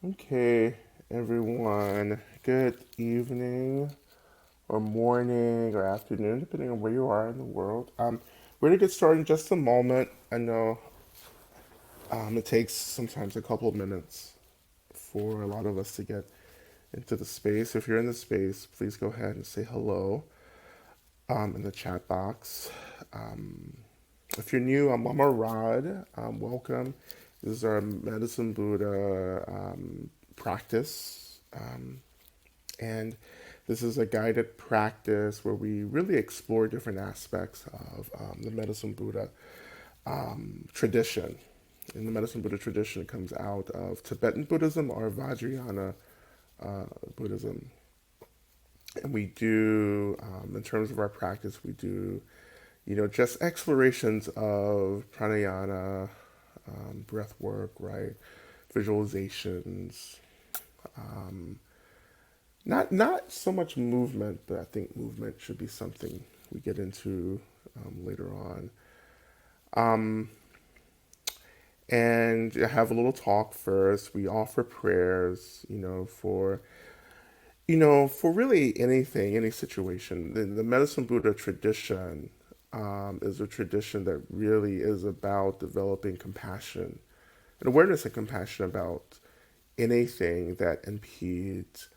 Okay, everyone. Good evening, or morning, or afternoon, depending on where you are in the world. We're gonna get started in just a moment. I know it takes sometimes a couple of minutes for a lot of us to get into the space. If you're in the space, please go ahead and say hello in the chat box. Um, if you're new, I'm Lama Rod. Welcome. This is our Medicine Buddha practice. And this is a guided practice where we really explore different aspects of the Medicine Buddha tradition. And the Medicine Buddha tradition comes out of Tibetan Buddhism or Vajrayana Buddhism. And we do, in terms of our practice, we do, just explorations of pranayama, breath work, right? Visualizations, not so much movement, but I think movement should be something we get into later on. And I have a little talk first. We offer prayers, for really anything, any situation. The Medicine Buddha tradition is a tradition that really is about developing compassion and awareness and compassion about anything that impedes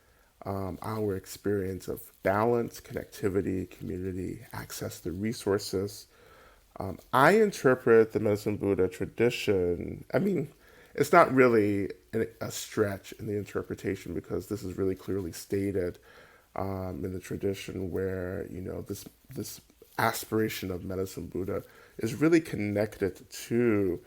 our experience of balance, connectivity, community, access to resources. I interpret the Medicine Buddha tradition, I mean, it's not really a stretch in the interpretation because this is really clearly stated in the tradition where, this aspiration of Medicine Buddha is really connected to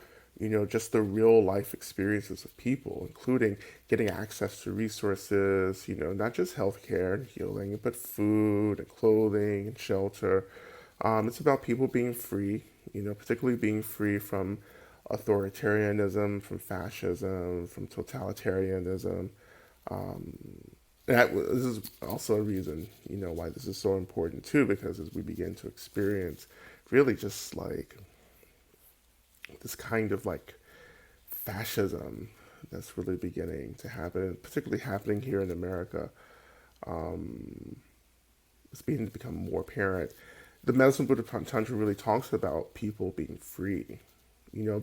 just the real life experiences of people, including getting access to resources, not just healthcare and healing, but food and clothing and shelter. It's about people being free, particularly being free from authoritarianism, from fascism, from totalitarianism. This is also a reason, why this is so important too, because as we begin to experience really just like this kind of like fascism that's really beginning to happen, particularly happening here in America. It's beginning to become more apparent. The Medicine Buddha Tantra really talks about people being free.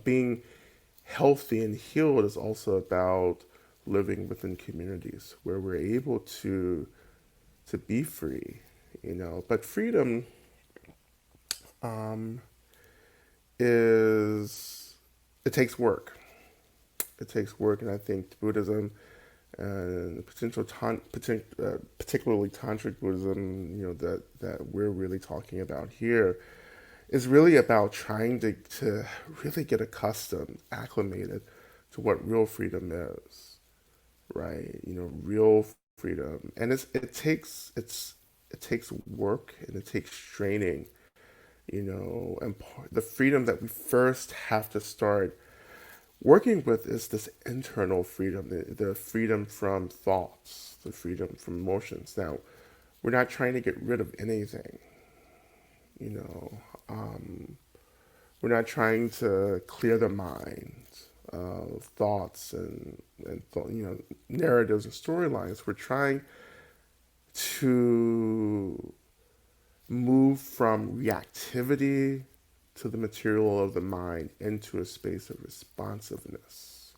Being healthy and healed is also about living within communities where we're able to be free. But freedom um, is it takes work. It takes work, and I think Buddhism and particularly tantric Buddhism, that we're really talking about here, is really about trying to really get accustomed, acclimated to what real freedom is, right? Real freedom, and it takes work and it takes training, and the freedom that we first have to start working with is this internal freedom, the freedom from thoughts, the freedom from emotions. Now, we're not trying to get rid of anything, you know. Um, we're not trying to clear the mind of thoughts and narratives and storylines. We're trying to move from reactivity to the material of the mind into a space of responsiveness.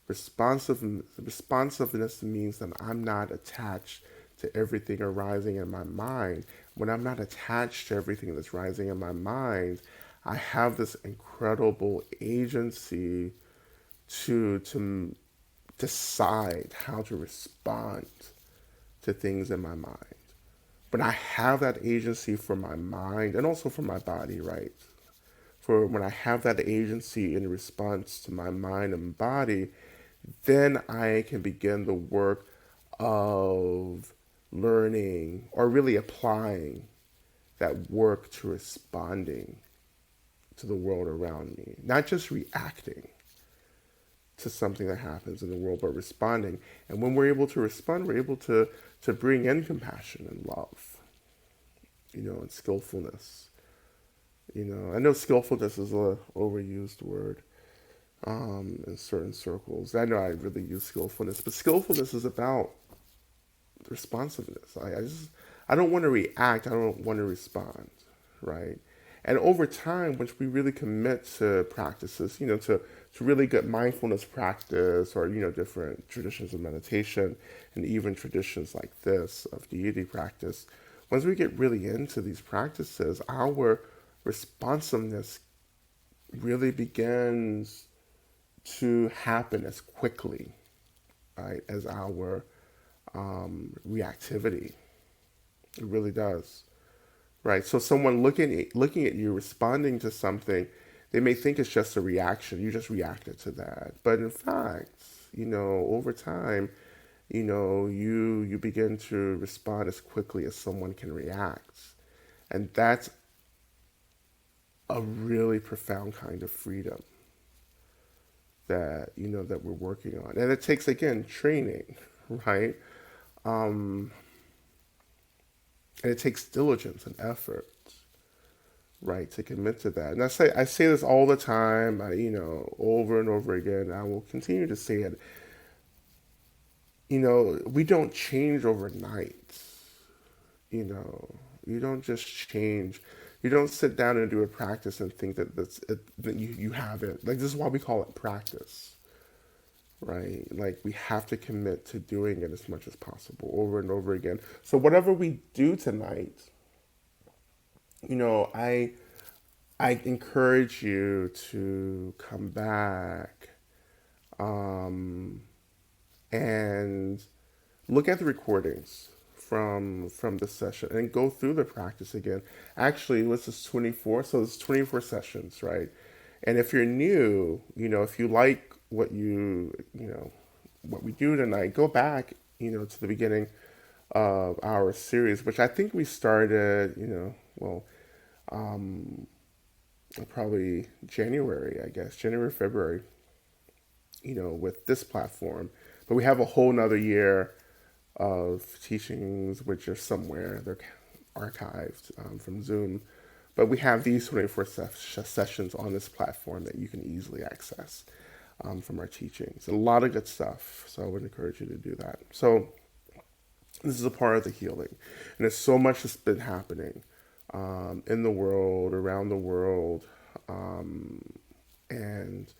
Responsiveness means that I'm not attached to everything arising in my mind. When I'm not attached to everything that's rising in my mind, I have this incredible agency to decide how to respond to things in my mind. But I have that agency for my mind and also for my body, right? For when I have that agency in response to my mind and body, then I can begin the work of learning or really applying that work to responding to the world around me, not just reacting to something that happens in the world, but responding. And when we're able to respond, we're able to bring in compassion and love, and skillfulness. I know skillfulness is a overused word, in certain circles. I know I really use skillfulness, but skillfulness is about responsiveness. I don't want to react. I don't want to respond, right? And over time, once we really commit to practices, to really good mindfulness practice, or different traditions of meditation, and even traditions like this of deity practice, once we get really into these practices, our responsiveness really begins to happen as quickly, right, as our reactivity. It really does, right? So someone looking at you responding to something, they may think it's just a reaction. You just reacted to that, but in fact, over time, you begin to respond as quickly as someone can react, and that's a really profound kind of freedom that that we're working on, and it takes again training, right? Um, and it takes diligence and effort, right, to commit to that. And I say this all the time, over and over again. I will continue to say it. We don't change overnight. You know, you don't just change. You don't sit down and do a practice and think that you have it. Like, this is why we call it practice, right? Like, we have to commit to doing it as much as possible over and over again. So whatever we do tonight, you know, I I encourage you to come back, um, and look at the recordings from the session and go through the practice again. Actually, this is 24, so it's 24 sessions, right? And if you're new, if you like what we do tonight, go back, to the beginning of our series, which I think we started, well, um, probably January, I guess, January, February, with this platform. But we have a whole nother year of teachings, which are somewhere. They're archived from Zoom. But we have these 24 sessions on this platform that you can easily access from our teachings. A lot of good stuff. So I would encourage you to do that. So this is a part of the healing. And there's so much that's been happening in the world, around the world. Um, and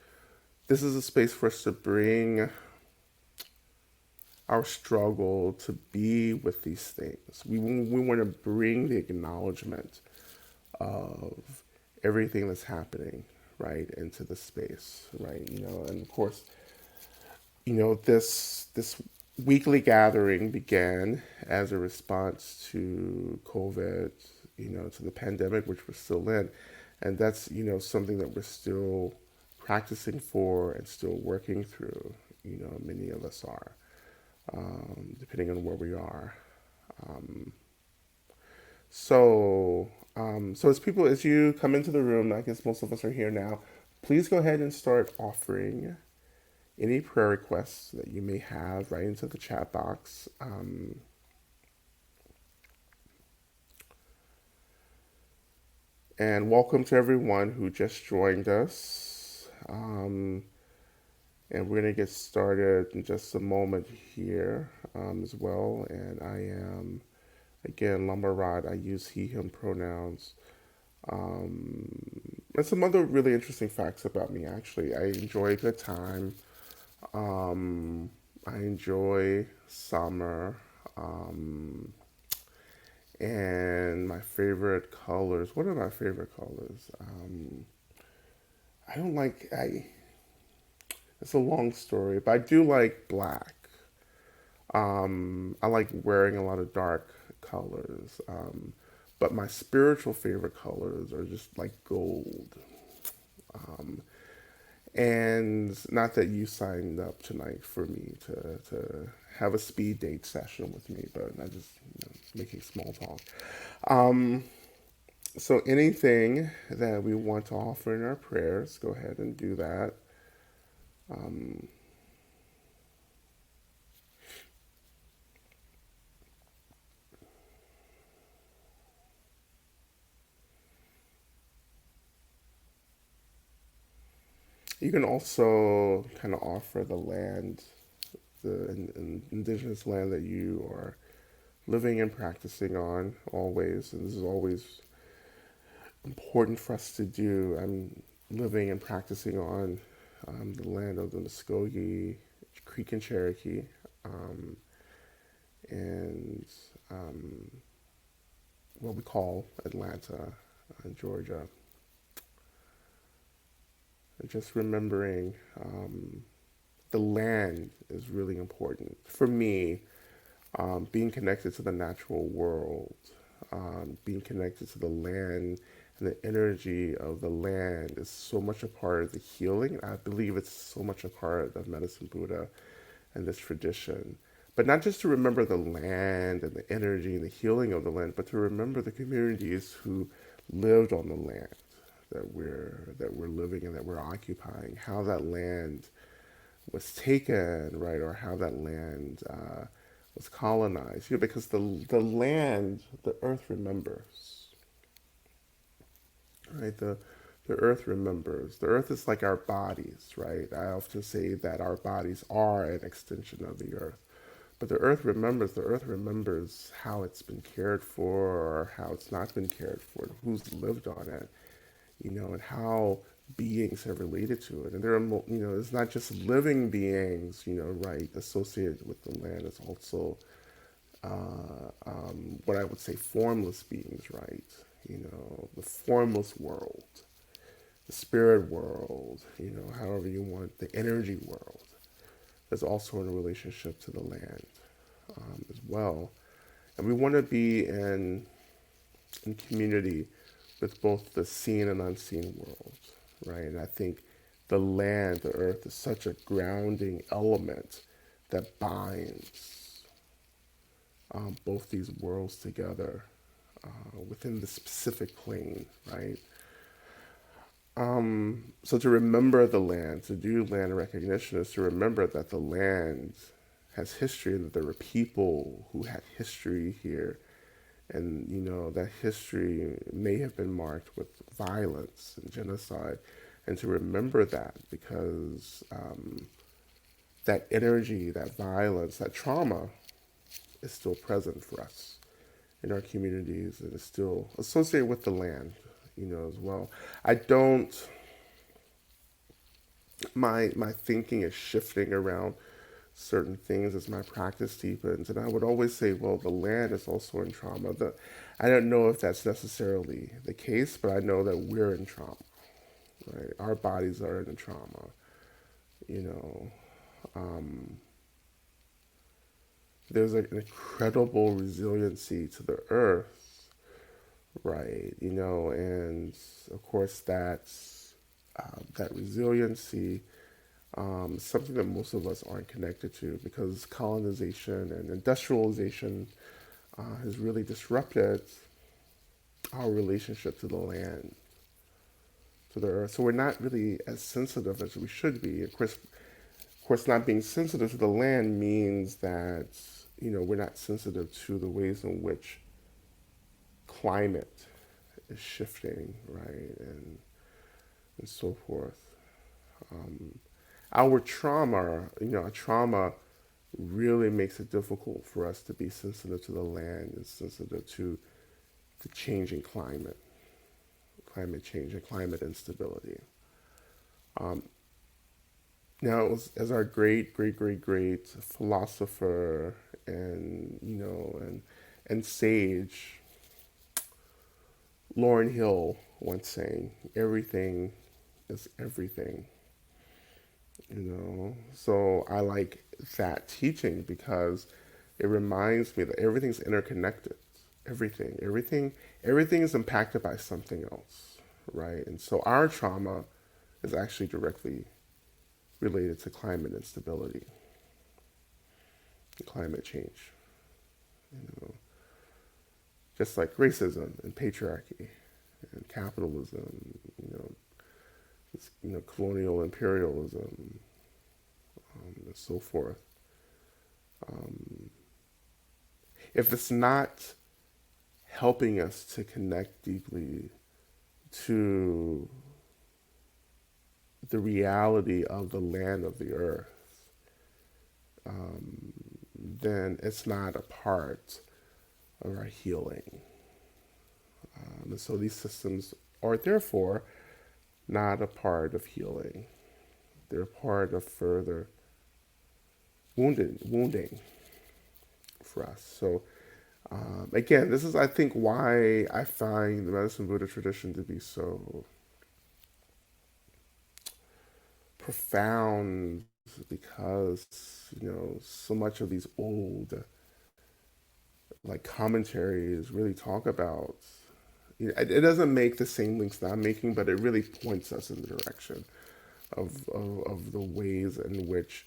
this is a space for us to bring our struggle to be with these things. We want to bring the acknowledgement of everything that's happening, right, into the space, right? And of course, this weekly gathering began as a response to COVID, to the pandemic, which we're still in, and that's something that we're still practicing for and still working through. Many of us are, depending on where we are. Um, so as you come into the room, I guess most of us are here now. Please go ahead and start offering any prayer requests that you may have right into the chat box. And welcome to everyone who just joined us. And we're going to get started in just a moment here as well. And I am, again, Lama Rod. I use he, him pronouns. Um, and some other really interesting facts about me, actually. I enjoy a good time. I enjoy summer. Um, and my favorite colors. What are my favorite colors? I don't like, it's a long story, but I do like black. I like wearing a lot of dark colors. But my spiritual favorite colors are just like gold. Um, and not that you signed up tonight for me to have a speed date session with me, but I just making small talk. Um, so anything that we want to offer in our prayers, go ahead and do that. Um, You can also kind of offer the land, the indigenous land that you are living and practicing on always. And this is always important for us to do. I'm living and practicing on the land of the Muskogee, Creek and Cherokee, um, and what we call Atlanta, Georgia. And just remembering the land is really important. For me, being connected to the natural world, being connected to the land and the energy of the land is so much a part of the healing. I believe it's so much a part of Medicine Buddha and this tradition. But not just to remember the land and the energy and the healing of the land, but to remember the communities who lived on the land that we're living in, that we're occupying, how that land was taken, right, or how that land was colonized. Because the land, the earth remembers, right? The earth remembers. The earth is like our bodies, right? I often say that our bodies are an extension of the earth. But the earth remembers. The earth remembers how it's been cared for or how it's not been cared for, who's lived on it, and how beings have related to it. And there are, it's not just living beings, right, associated with the land. It's also what I would say formless beings, right? The formless world, the spirit world, however you want, the energy world is also in a relationship to the land as well. And we want to be in community with both the seen and unseen world, right? And I think the land, the earth, is such a grounding element that binds both these worlds together within the specific plane, right? So to remember the land, to do land recognition, is to remember that the land has history and that there were people who had history here, and that history may have been marked with violence and genocide, and to remember that because that energy, that violence, that trauma is still present for us in our communities and is still associated with the land, as well. I don't. My thinking is shifting around certain things as my practice deepens. And I would always say, well, the land is also in trauma. I don't know if that's necessarily the case, but I know that we're in trauma, right? Our bodies are in trauma, you know. Um, there's an incredible resiliency to the earth, right? And of course that resiliency something that most of us aren't connected to because colonization and industrialization has really disrupted our relationship to the land, to the earth. So we're not really as sensitive as we should be. Of course, not being sensitive to the land means that we're not sensitive to the ways in which climate is shifting, right, and so forth. Um, our trauma, our trauma really makes it difficult for us to be sensitive to the land and sensitive to the changing climate change and climate instability. Um, Now, as our great, great, great, great philosopher and and sage Lauren Hill once saying, "Everything is everything." So I like that teaching because it reminds me that everything's interconnected. Everything is impacted by something else, right? And so our trauma is actually directly related to climate instability and climate change. You know, just like racism and patriarchy and capitalism, colonial imperialism, and so forth. Um, if it's not helping us to connect deeply to the reality of the land of the earth, then it's not a part of our healing. And so these systems are therefore not a part of healing. They're part of further wounding for us. So again, this is, I think, why I find the Medicine Buddha tradition to be so profound, because so much of these old like commentaries really talk about, it doesn't make the same links that I'm making, but it really points us in the direction of the ways in which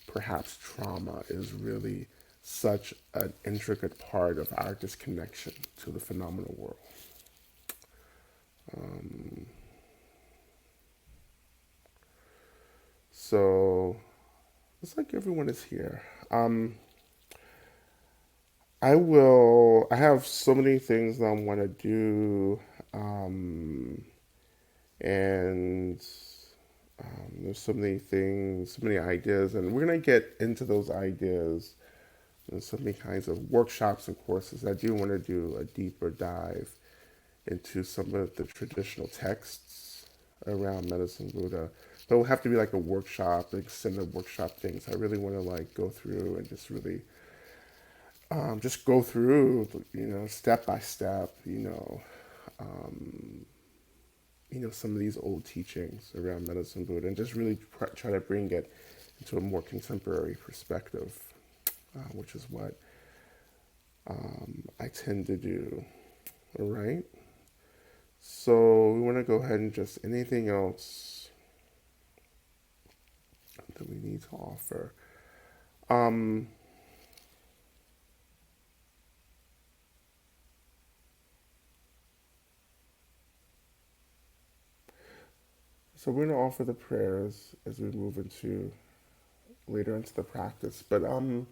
perhaps trauma is really such an intricate part of our disconnection to the phenomenal world. Um, so it's like everyone is here. I have so many things that I want to do, and there's so many things, so many ideas, and we're going to get into those ideas and so many kinds of workshops and courses. I do want to do a deeper dive into some of the traditional texts around Medicine Buddha. But it will have to be like a workshop, extended workshop things. I really want to like go through and just really just go through, step by step, some of these old teachings around Medicine Buddha, and just really try to bring it into a more contemporary perspective, which is what I tend to do. All right. So we want to go ahead and just anything else that we need to offer. Um, so we're going to offer the prayers as we move into later into the practice. But and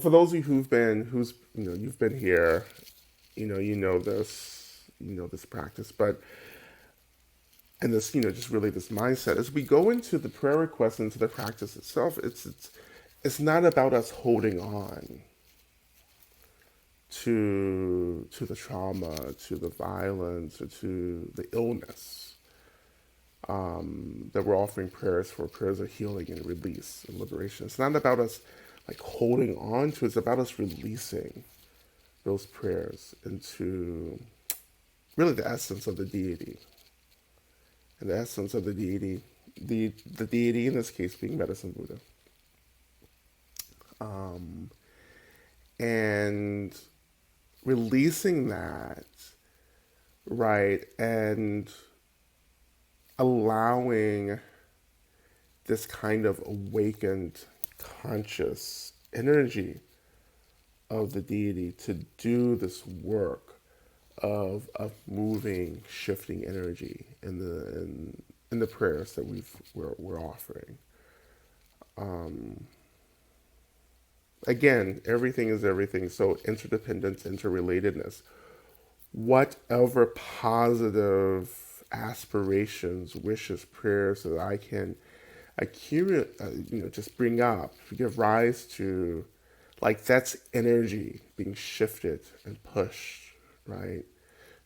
for those of you you've been here, this practice, but and this just really this mindset as we go into the prayer request, into the practice itself, it's not about us holding on to the trauma, to the violence, or to the illness, that we're offering prayers for, prayers of healing and release and liberation. It's not about us like holding on to it. It's about us releasing those prayers into really the essence of the deity. And the essence of the deity, the deity in this case being Medicine Buddha. Um, and releasing that, right, and allowing this kind of awakened conscious energy of the deity to do this work of moving, shifting energy in the prayers that we're offering. Again, everything is everything, so interdependence, interrelatedness. Whatever positive aspirations, wishes, prayers that I can accumulate, just bring up, give rise to, like that's energy being shifted and pushed, right?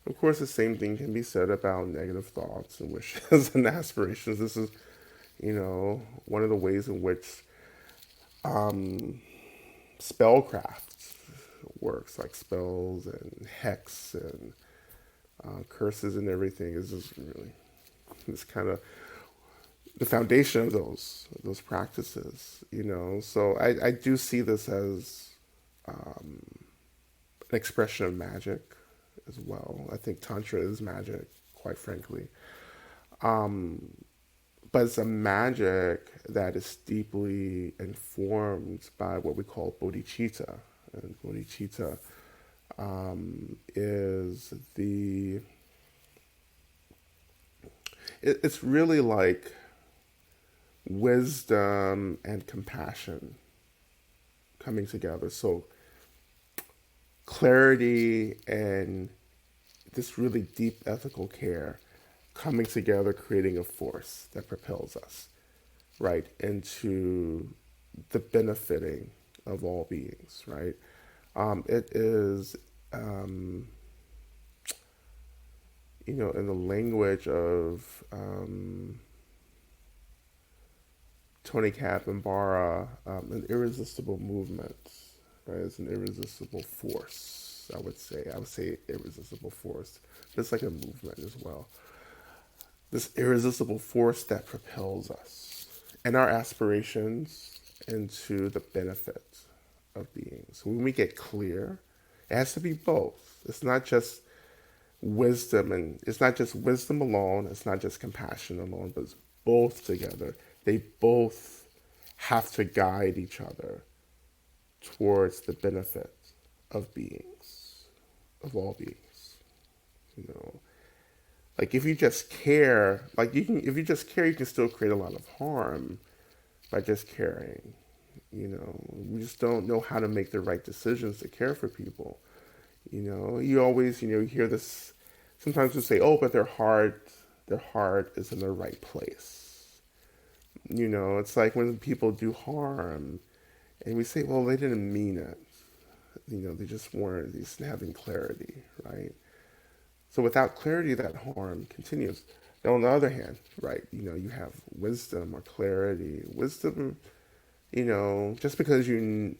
Of course, the same thing can be said about negative thoughts and wishes and aspirations. This is, one of the ways in which spellcraft works, like spells and hex and curses and everything is just really this kind of the foundation of those practices, So I do see this as an expression of magic as well. I think Tantra is magic, quite frankly. But it's a magic that is deeply informed by what we call bodhicitta. And bodhicitta is it's really like wisdom and compassion coming together. So clarity and this really deep ethical care coming together, creating a force that propels us, right, into the benefiting of all beings, right? It is, um, in the language of Tony Capambara, an irresistible movement, right? It's an irresistible force, I would say. I would say irresistible force. It's like a movement as well. This irresistible force that propels us and our aspirations into the benefit of being. So when we get clear, it has to be both. It's not just wisdom, and it's not just wisdom alone, it's not just compassion alone, but it's both together. They both have to guide each other towards the benefit of beings, of all beings. You know, like if you just care, like you can, if you just care, you can still create a lot of harm by just caring. We just don't know how to make the right decisions to care for people. You always, you hear this. Sometimes you say, "Oh, but their heart is in the right place." It's like when people do harm, and we say, "Well, they didn't mean it." They just weren't. They just having clarity, right? So without clarity, that harm continues. Now, on the other hand, right, you have wisdom or clarity. Wisdom, just because you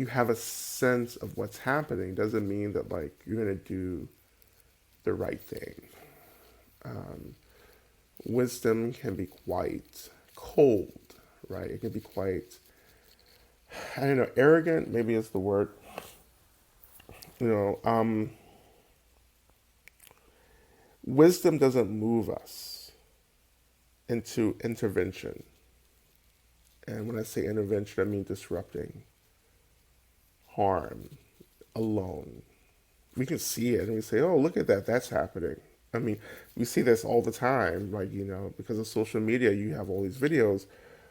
have a sense of what's happening doesn't mean that like you're gonna do the right thing. Um, Wisdom can be quite cold, right? It can be quite, I don't know, arrogant. Maybe is the word. You know, um, Wisdom doesn't move us into intervention, and when I say intervention, I mean disrupting, harm, alone. We can see it and we say, "Oh, look at that, that's happening." I mean, we see this all the time, like, because of social media, you have all these videos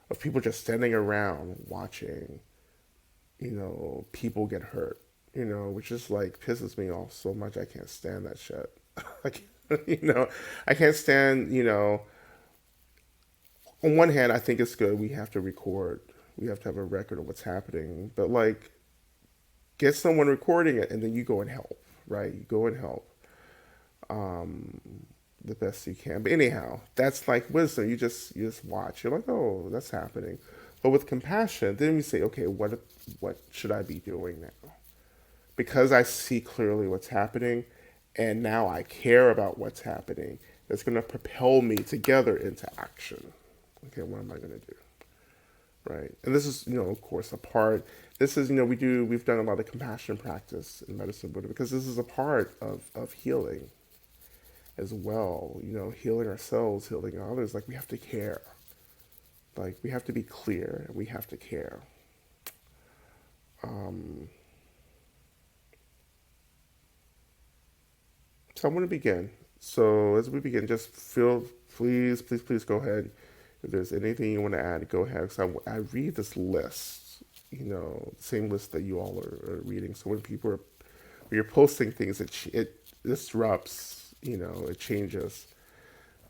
of people just standing around watching, people get hurt, which just like pisses me off so much. I can't stand that shit. Like, I can't stand, on one hand, I think it's good. We have to record, we have to have a record of what's happening, but like, get someone recording it and then you go and help, right? You go and help um, the best you can. But anyhow, that's like wisdom. You just watch. You're like, oh, that's happening. But with compassion, then we say, okay, what should I be doing now? Because I see clearly what's happening, and now I care about what's happening. That's going to propel me together into action. Okay, what am I going to do? Right, and this is, of course, a part. This is, we've done a lot of compassion practice in medicine Buddha because this is a part of healing as well. Healing ourselves, healing others. Like we have to care. Like we have to be clear. We have to care. Um, so I want to begin. So as we begin, just feel, please, please, please go ahead. If there's anything you want to add, go ahead. Because I read this list, the same list that you all are reading. So when you're posting things, it disrupts, it changes,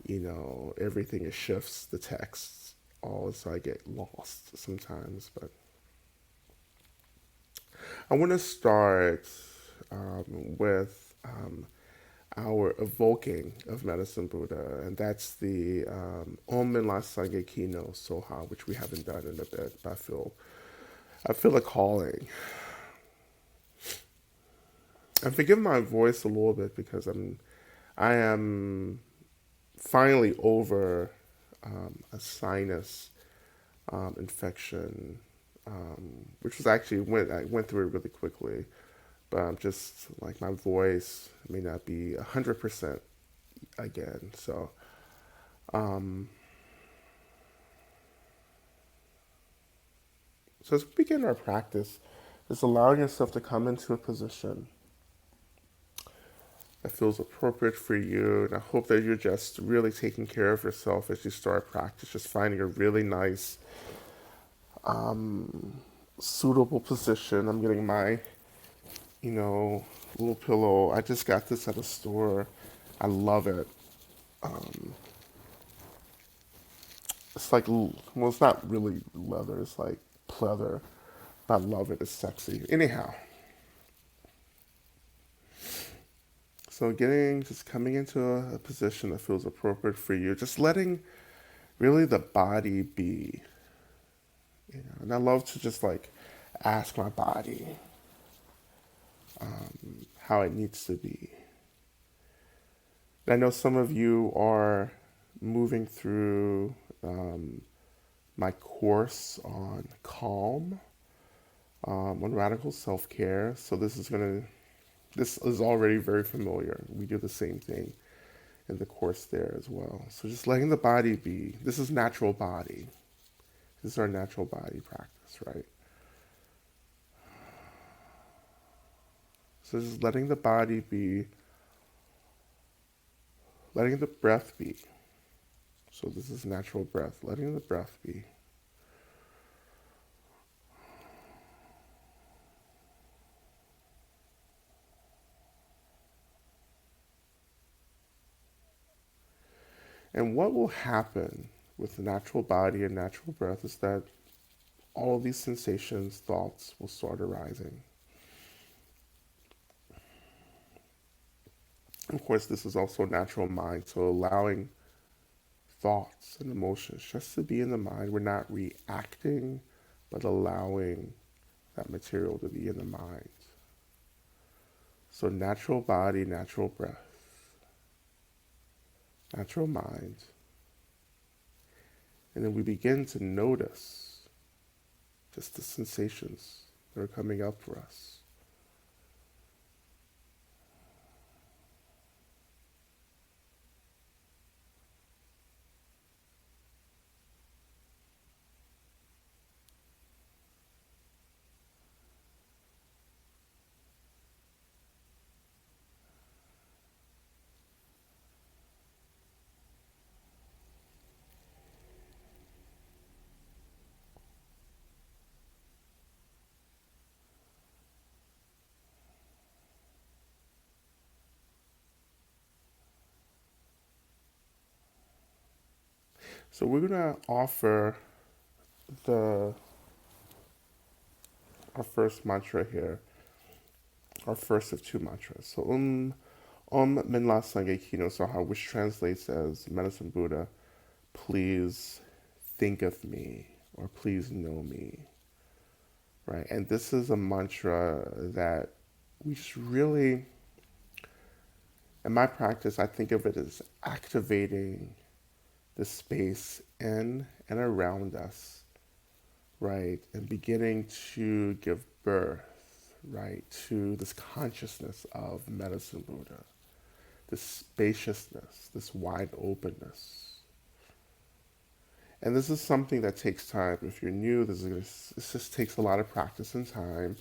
everything, it shifts the text all, so I get lost sometimes. But I want to start with our evoking of Medicine Buddha, and that's the Om Min La Sangye Kino Soha, which we haven't done in a bit. But I feel a calling. And forgive my voice a little bit because I am finally over a sinus infection, which was actually I went through it really quickly, but I'm just like my voice may not be 100% again. Um, so as we begin our practice, just allowing yourself to come into a position that feels appropriate for you. And I hope that you're just really taking care of yourself as you start practice, just finding a really nice, suitable position. I'm getting my, little pillow. I just got this at a store. I love it. Um, it's like, well, it's not really leather. It's like pleather. I love it. It's sexy. Anyhow, so just coming into a position that feels appropriate for you. Just letting really the body be. And I love to just like ask my body how it needs to be. And I know some of you are moving through my course on calm, on radical self care. So this is already very familiar. We do the same thing in the course there as well. So just letting the body be. This is natural body. This is our natural body practice, right? So just letting the body be, letting the breath be. So this is natural breath, letting the breath be. And what will happen with the natural body and natural breath is that all of these sensations, thoughts will start arising. Of course, this is also natural mind, so allowing thoughts and emotions just to be in the mind. We're not reacting, but allowing that material to be in the mind. So natural body, natural breath, natural mind. And then we begin to notice just the sensations that are coming up for us. So we're going to offer the our first mantra here, our first of two mantras. So Min La Sangye Kino Soha, which translates as Medicine Buddha, please think of me or please know me. Right? And this is a mantra that we just really, in my practice, I think of it as activating the space in and around us, right? And beginning to give birth, right, to this consciousness of Medicine Buddha, this spaciousness, this wide openness. And this is something that takes time. If you're new, this just takes a lot of practice and time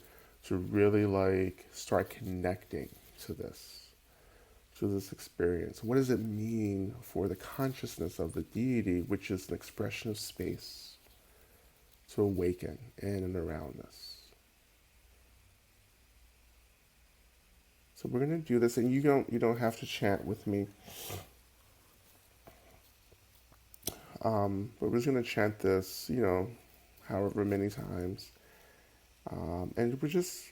to really like start connecting to this experience. What does it mean for the consciousness of the deity, which is an expression of space, to awaken in and around us? So we're going to do this, and you don't have to chant with me, but we're just going to chant this, however many times, and we're just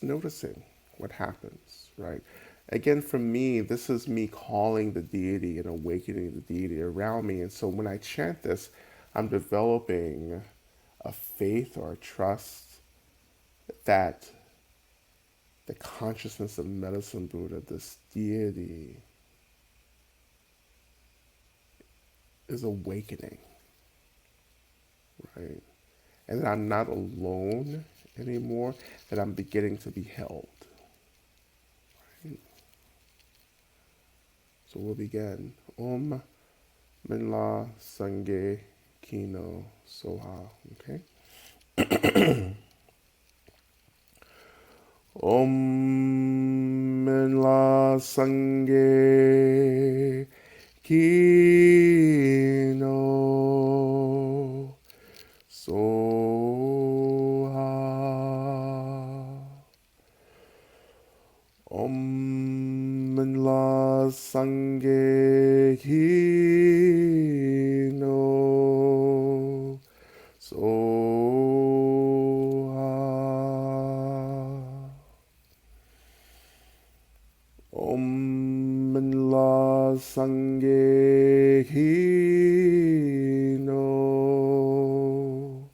noticing what happens, right? Again, for me, this is me calling the deity and awakening the deity around me. And so when I chant this, I'm developing a faith or a trust that the consciousness of Medicine Buddha, this deity, is awakening, right? And that I'm not alone anymore, that I'm beginning to be held. Right? So we'll begin. Minla Sange Kino Soha. Okay? Om Minla Sange Kino Soha. Om Minla Sange no soha. Om la sange hi no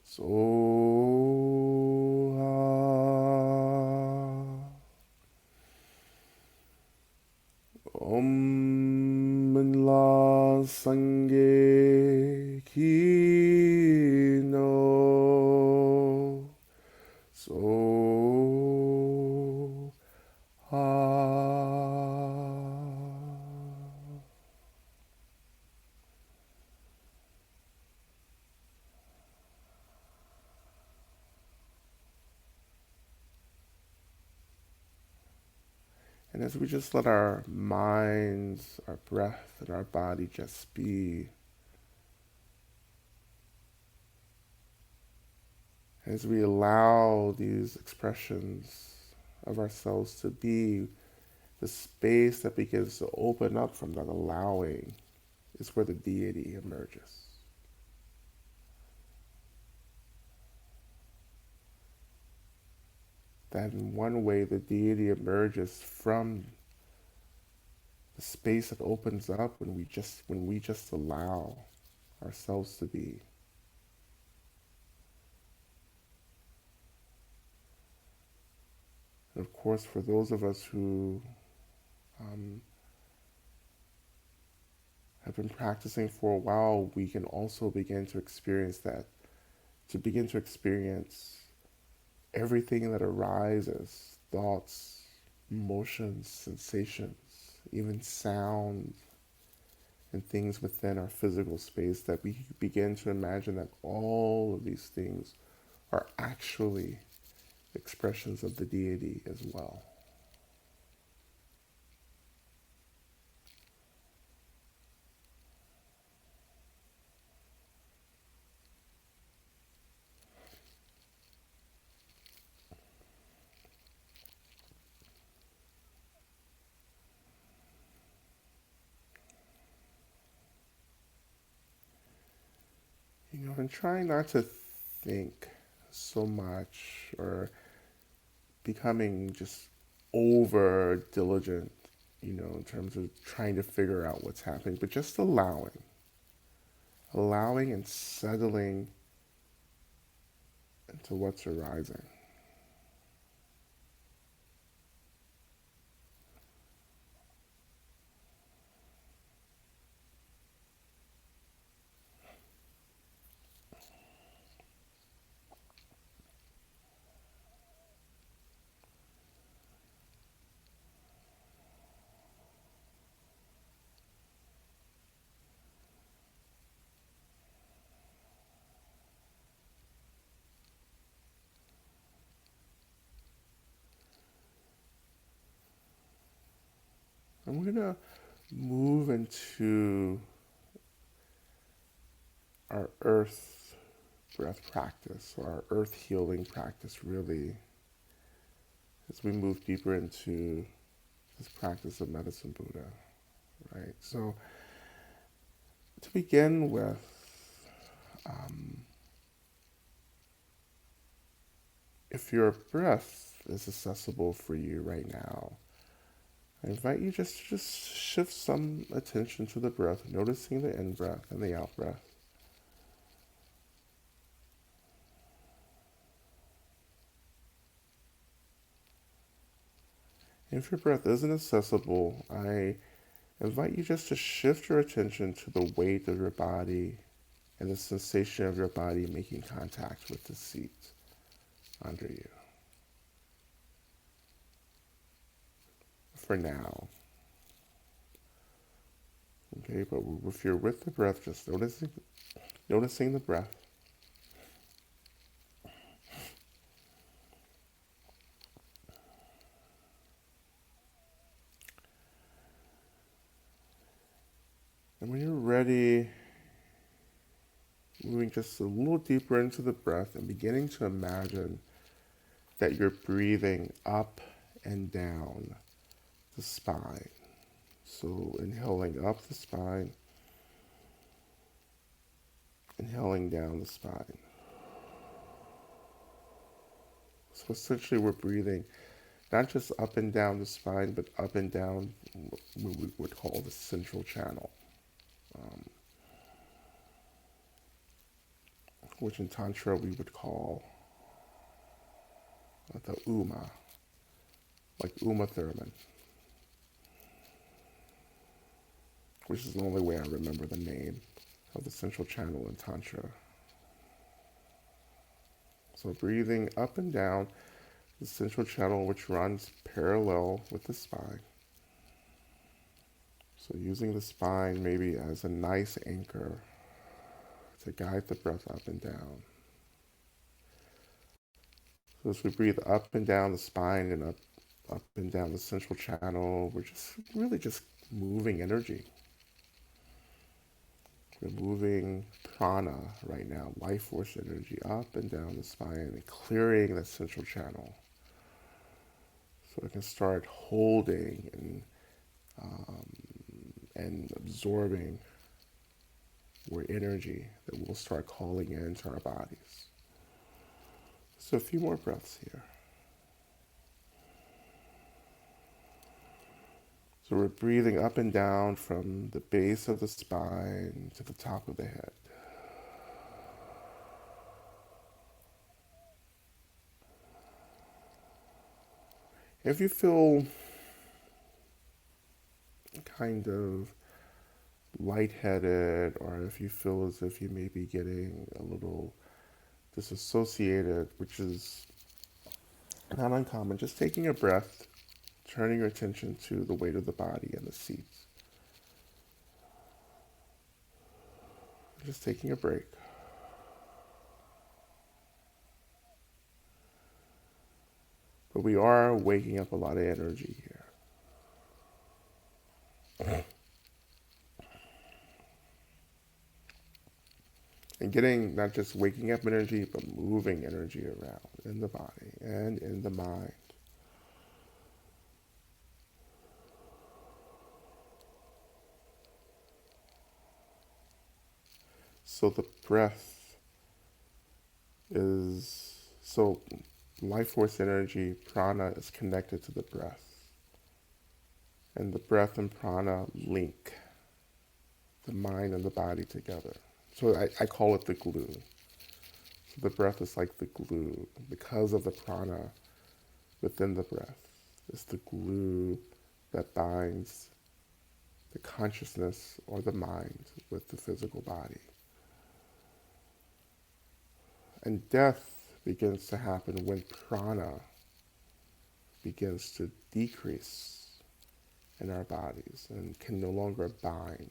soha. Om la sange ki no so ha. And as we just let our minds, our breath, and our body just be, as we allow these expressions of ourselves to be, the space that begins to open up from that allowing is where the deity emerges. That in one way the deity emerges from the space that opens up when we just allow ourselves to be. And of course, for those of us who um, have been practicing for a while, we can also begin to experience that, to begin to experience everything that arises, thoughts, emotions, sensations, even sound, and things within our physical space, that we begin to imagine that all of these things are actually expressions of the deity as well. And trying not to think so much or becoming just over diligent, in terms of trying to figure out what's happening, but just allowing and settling into what's arising. And we're going to move into our earth breath practice, or our earth healing practice, really, as we move deeper into this practice of medicine Buddha, right? So, to begin with, um, if your breath is accessible for you right now, I invite you just shift some attention to the breath, noticing the in breath and the out breath. If your breath isn't accessible, I invite you just to shift your attention to the weight of your body and the sensation of your body making contact with the seat under you. For now. Okay, but if you're with the breath, just noticing the breath. And when you're ready, moving just a little deeper into the breath and beginning to imagine that you're breathing up and down the spine, So inhaling up the spine, inhaling down the spine. So essentially we're breathing not just up and down the spine, but up and down what we would call the central channel, um, which in Tantra we would call the Uma, like Uma Thurman, which is the only way I remember the name of the central channel in Tantra. So breathing up and down the central channel, which runs parallel with the spine. So using the spine maybe as a nice anchor to guide the breath up and down. So as we breathe up and down the spine and up and down the central channel, we're just really just moving energy. We're moving prana right now, life force energy up and down the spine and clearing the central channel. So we can start holding and absorbing more energy that we'll start calling into our bodies. So a few more breaths here. So we're breathing up and down from the base of the spine to the top of the head. If you feel kind of lightheaded, or if you feel as if you may be getting a little disassociated, which is not uncommon, just taking a breath, turning your attention to the weight of the body and the seats. Just taking a break. But we are waking up a lot of energy here. And getting not just waking up energy, but moving energy around in the body and in the mind. So the breath so life force energy, prana, is connected to the breath. And the breath and prana link the mind and the body together. So I call it the glue. So the breath is like the glue because of the prana within the breath. It's the glue that binds the consciousness or the mind with the physical body. And death begins to happen when prana begins to decrease in our bodies and can no longer bind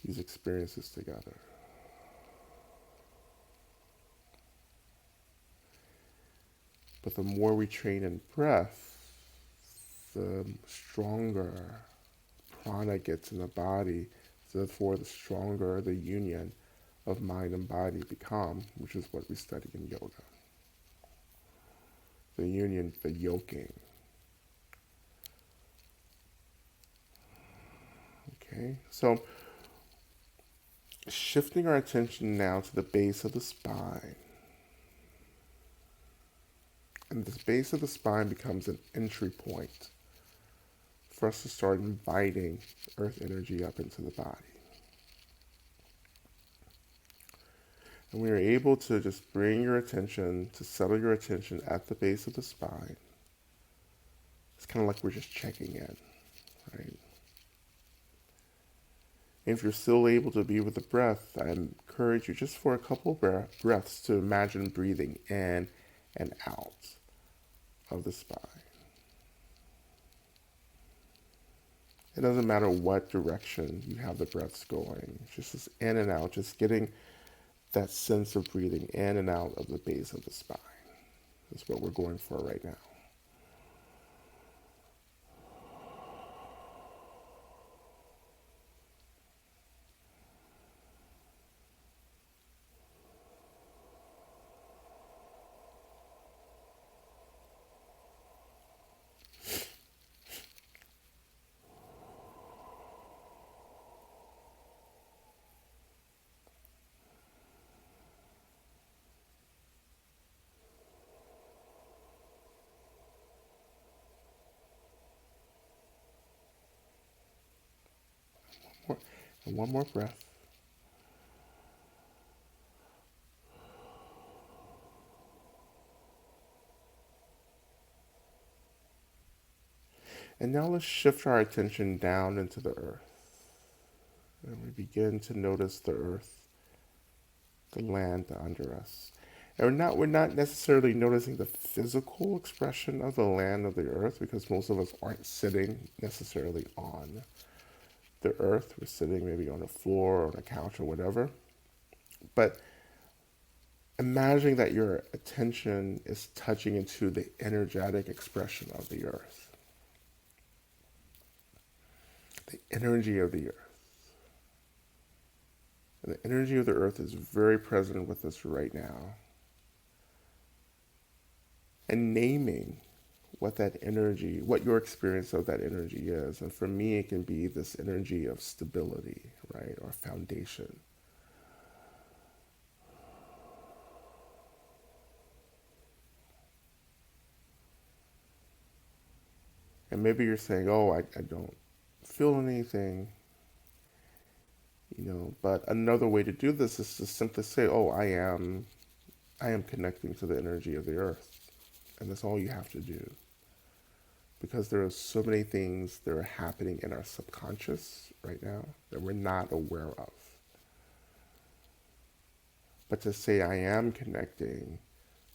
these experiences together. But the more we train in breath, the stronger prana gets in the body, therefore the stronger the union of mind and body become, which is what we study in yoga. The union, the yoking. Okay, so shifting our attention now to the base of the spine. And this base of the spine becomes an entry point for us to start inviting earth energy up into the body. And we are able to just bring your attention, to settle your attention at the base of the spine. It's kind of like we're just checking in, right? And if you're still able to be with the breath, I encourage you just for a couple breaths to imagine breathing in and out of the spine. It doesn't matter what direction you have the breaths going, just in and out, just getting that sense of breathing in and out of the base of the spine. That's what we're going for right now. More, and one more breath. And now let's shift our attention down into the earth. And we begin to notice the earth, the land under us. And we're not necessarily noticing the physical expression of the land of the earth because most of us aren't sitting necessarily on the earth. We're sitting maybe on a floor or on a couch or whatever. But imagining that your attention is touching into the energetic expression of the earth, the energy of the earth. And the energy of the earth is very present with us right now. And naming what that energy, what your experience of that energy is. And for me, it can be this energy of stability, right, or foundation. And maybe you're saying, oh, I don't feel anything, but another way to do this is to simply say, oh, I am connecting to the energy of the earth. And that's all you have to do. Because there are so many things that are happening in our subconscious right now that we're not aware of. But to say I am connecting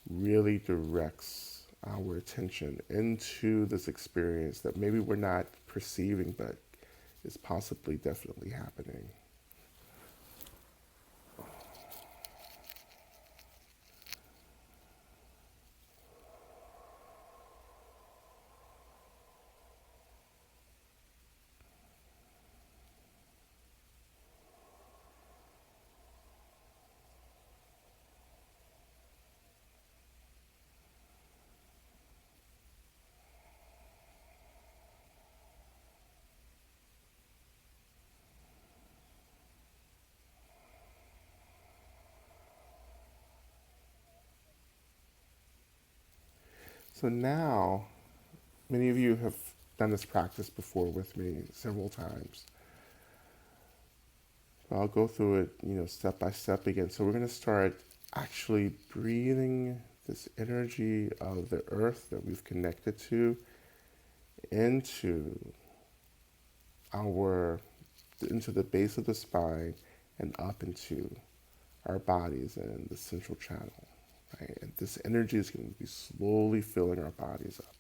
really directs our attention into this experience that maybe we're not perceiving, but is possibly definitely happening. So now, many of you have done this practice before with me several times. I'll go through it, step by step again. So we're going to start actually breathing this energy of the earth that we've connected to into our into the base of the spine and up into our bodies and the central channel. Right? And this energy is going to be slowly filling our bodies up,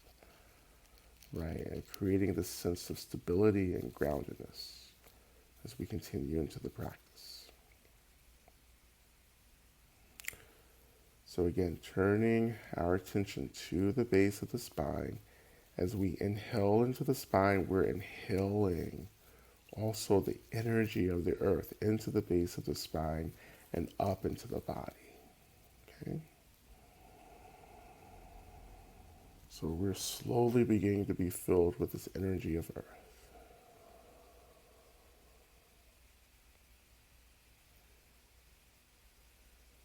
right? And creating this sense of stability and groundedness as we continue into the practice. So again, turning our attention to the base of the spine. As we inhale into the spine, we're inhaling also the energy of the earth into the base of the spine and up into the body. Okay? So we're slowly beginning to be filled with this energy of earth.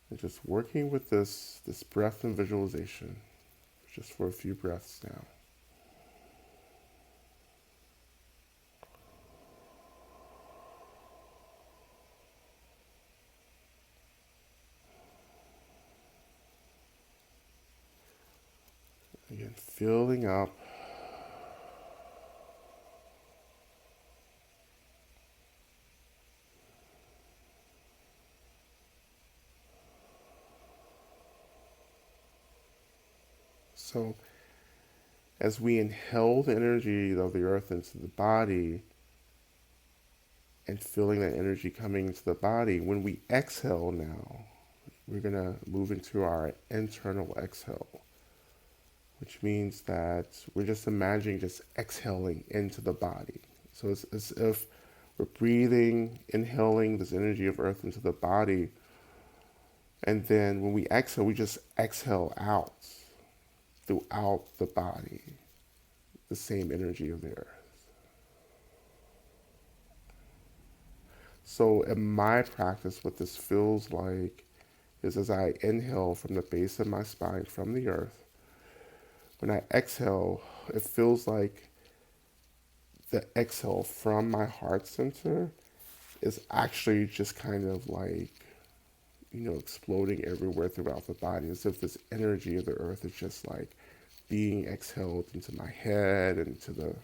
And just working with this breath and visualization just for a few breaths now. Again, filling up. So as we inhale the energy of the earth into the body and feeling that energy coming into the body, when we exhale now, we're going to move into our internal exhale, which means that we're just imagining just exhaling into the body. So it's as if we're breathing, inhaling this energy of earth into the body, and then when we exhale, we just exhale out throughout the body, the same energy of the earth. So in my practice, what this feels like is as I inhale from the base of my spine from the earth, when I exhale, it feels like the exhale from my heart center is actually just kind of like, exploding everywhere throughout the body, as if this energy of the earth is just like being exhaled into my head and to the,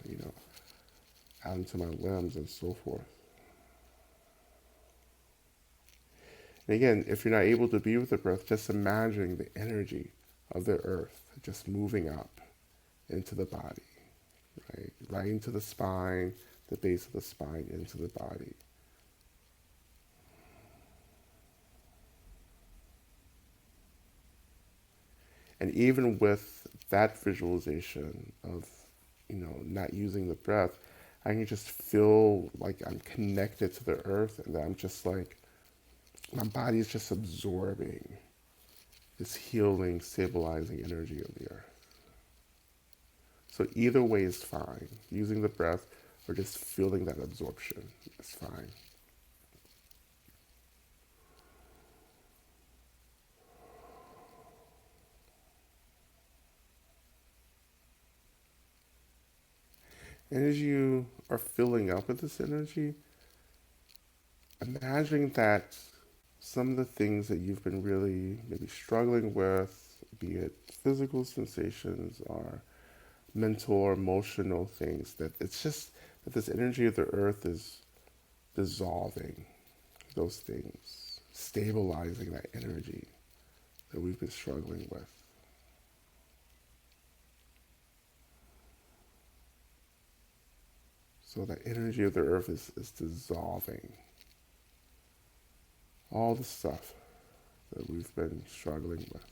out into my limbs and so forth. And again, if you're not able to be with the breath, just imagining the energy of the earth just moving up into the body, right? Right into the spine, the base of the spine, into the body. And even with that visualization of, not using the breath, I can just feel like I'm connected to the earth and that I'm just like, my body is just absorbing this healing, stabilizing energy of the earth. So either way is fine. Using the breath or just feeling that absorption is fine. And as you are filling up with this energy, imagining that some of the things that you've been really maybe struggling with, be it physical sensations or mental or emotional things, that it's just that this energy of the earth is dissolving those things, stabilizing that energy that we've been struggling with. So that energy of the earth is dissolving all the stuff that we've been struggling with.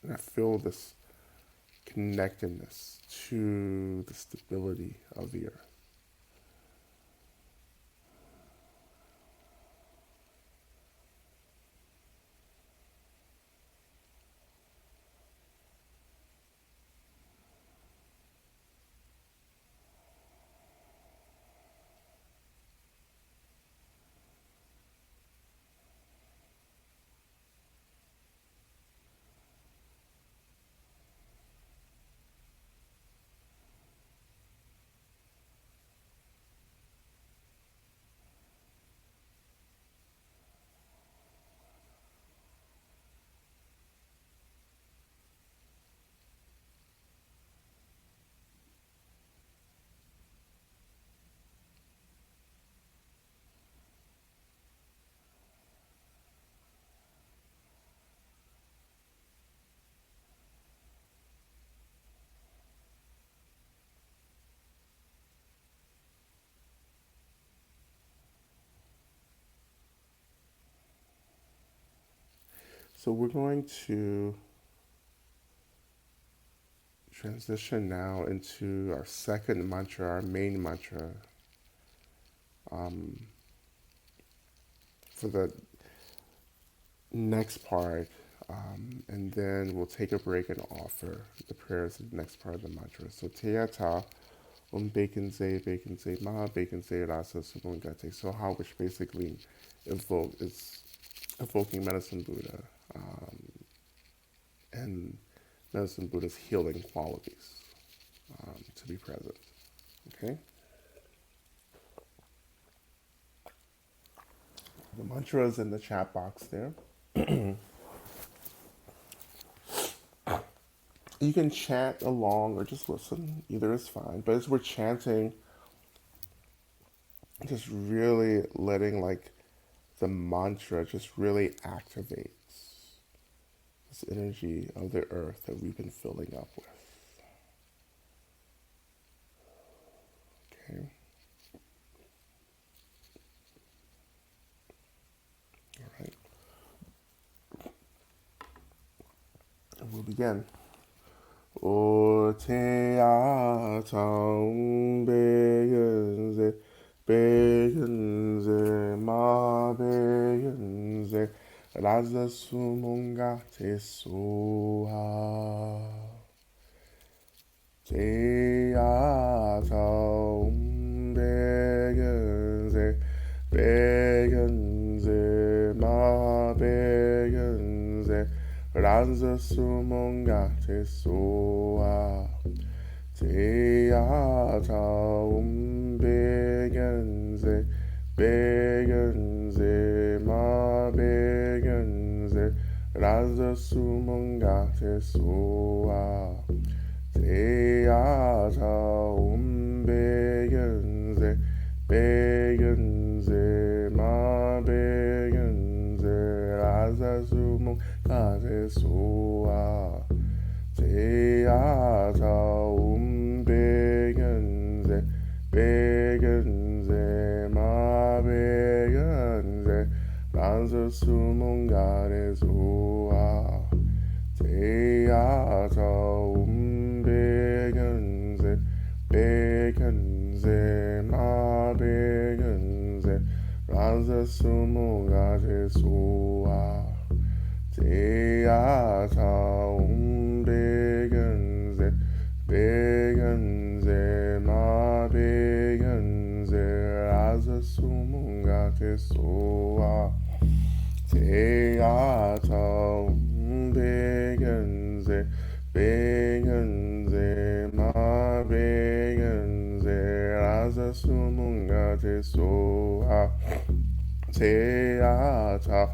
And I feel this connectedness to the stability of the earth. So we're going to transition now into our second mantra, our main mantra, um, for the next part, and then we'll take a break and offer the prayers of the next part of the mantra. So Teata bacon say ma bacon say rasa subungate soha, which basically is evoking medicine Buddha, and medicine Buddha's healing qualities to be present. Okay. The mantra is in the chat box there. You can chant along or just listen. Either is fine. But as we're chanting, just really letting like the mantra just really activates this energy of the earth that we've been filling up with. Okay. All right. And we'll begin. O te a taung begenze ma begenze raza sumunga te soha te a taung begenze ma begenze ranza sumonga te soa. Teya taum begenze ma begenze ranza sumonga te soa. Teya taum begenze ma begenze ranza sumonga te soa. Teata begenze ma begenze ranza sumungare soa. Teata begenze ma begenze ranza sumungare soa. Teata begenze ma begenze raza sumunga te soa. Teata begenze ma begenze raza sumunga te soa. Teata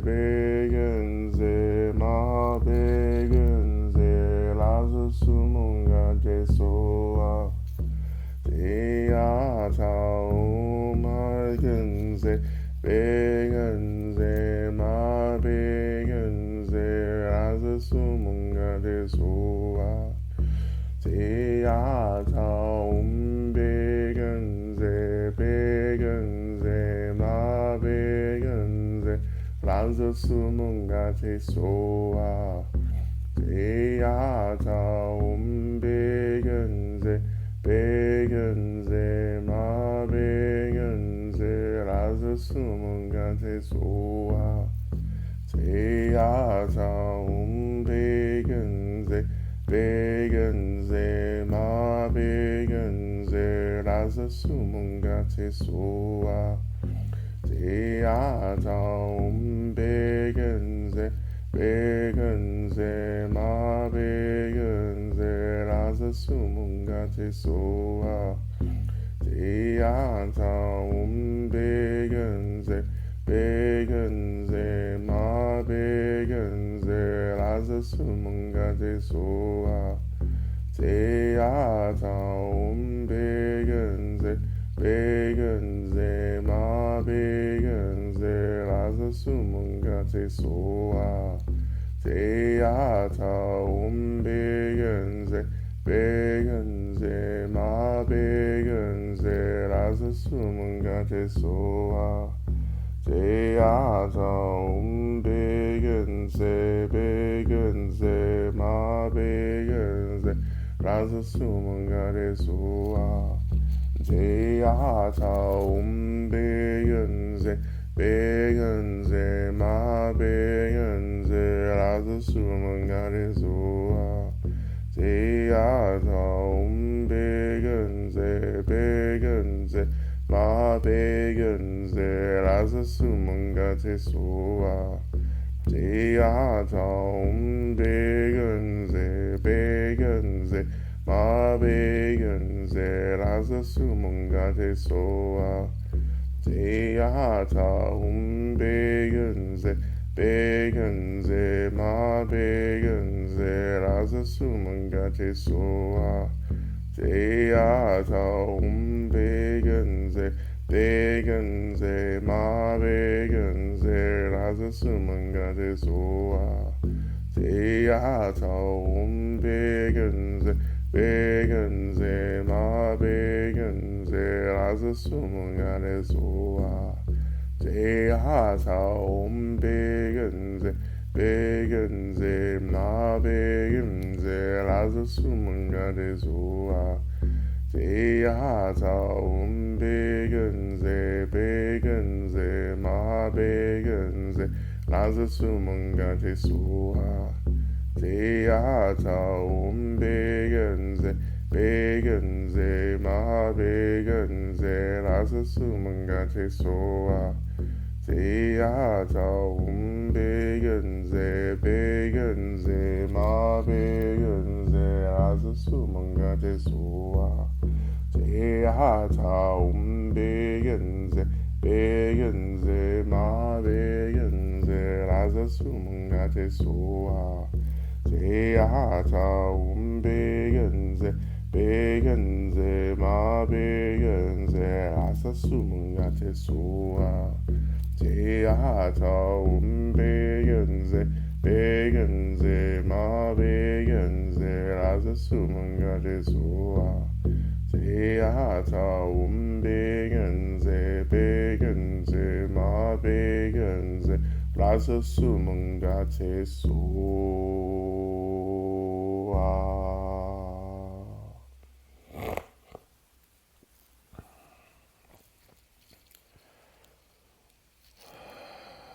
begenze ma begenze raza sumunga te soa. Teata begenze ma begenze raza sumunga te soa. Teata begenze ma begenze ranza sumunga te soa. Teata begenze ma begenze ranza sumunga te soa. Teata begenze ma begenze raza sumunga te soa. Teata begenze ma begenze raza sumunga te soa. Teata begenze ma begenze raza sumunga te soa. Teata begenze ma begenze raza sumunga te soa. Teata begenze ma begenze raza sumunga te soa. Teata begenze ma begenze raza sumunga te soa. Teata begenze ma begenze raza sumunga te soa. Teata begenze ma begenze raza sumunga te soa. Teata begenze ma begenze raza sumunga te soa. Teata begenze ma begenze raza sumunga te soa. Teata begenze ma begenze raza sumunga te soa. Teata begenze ma begenze raza sumunga te soa. Teata begenze ma begenze raza sumunga te soa. Teata begenze ma begenze raza sumunga te soa. Teata begenze ma begenze raza sumunga te soa. 제야자옴베견제 베견제 마베견제 아스수문가제소아 제야자옴베견제 베견제 마베견제 아스수문가제소아 제야자옴베견제 베견제 마베견제 아사수문가제소아 제야자옴베견제 베견제 마베견제 아사수문가제소아 제야자옴베견제 베견제 마베견제 라스수문가제소아.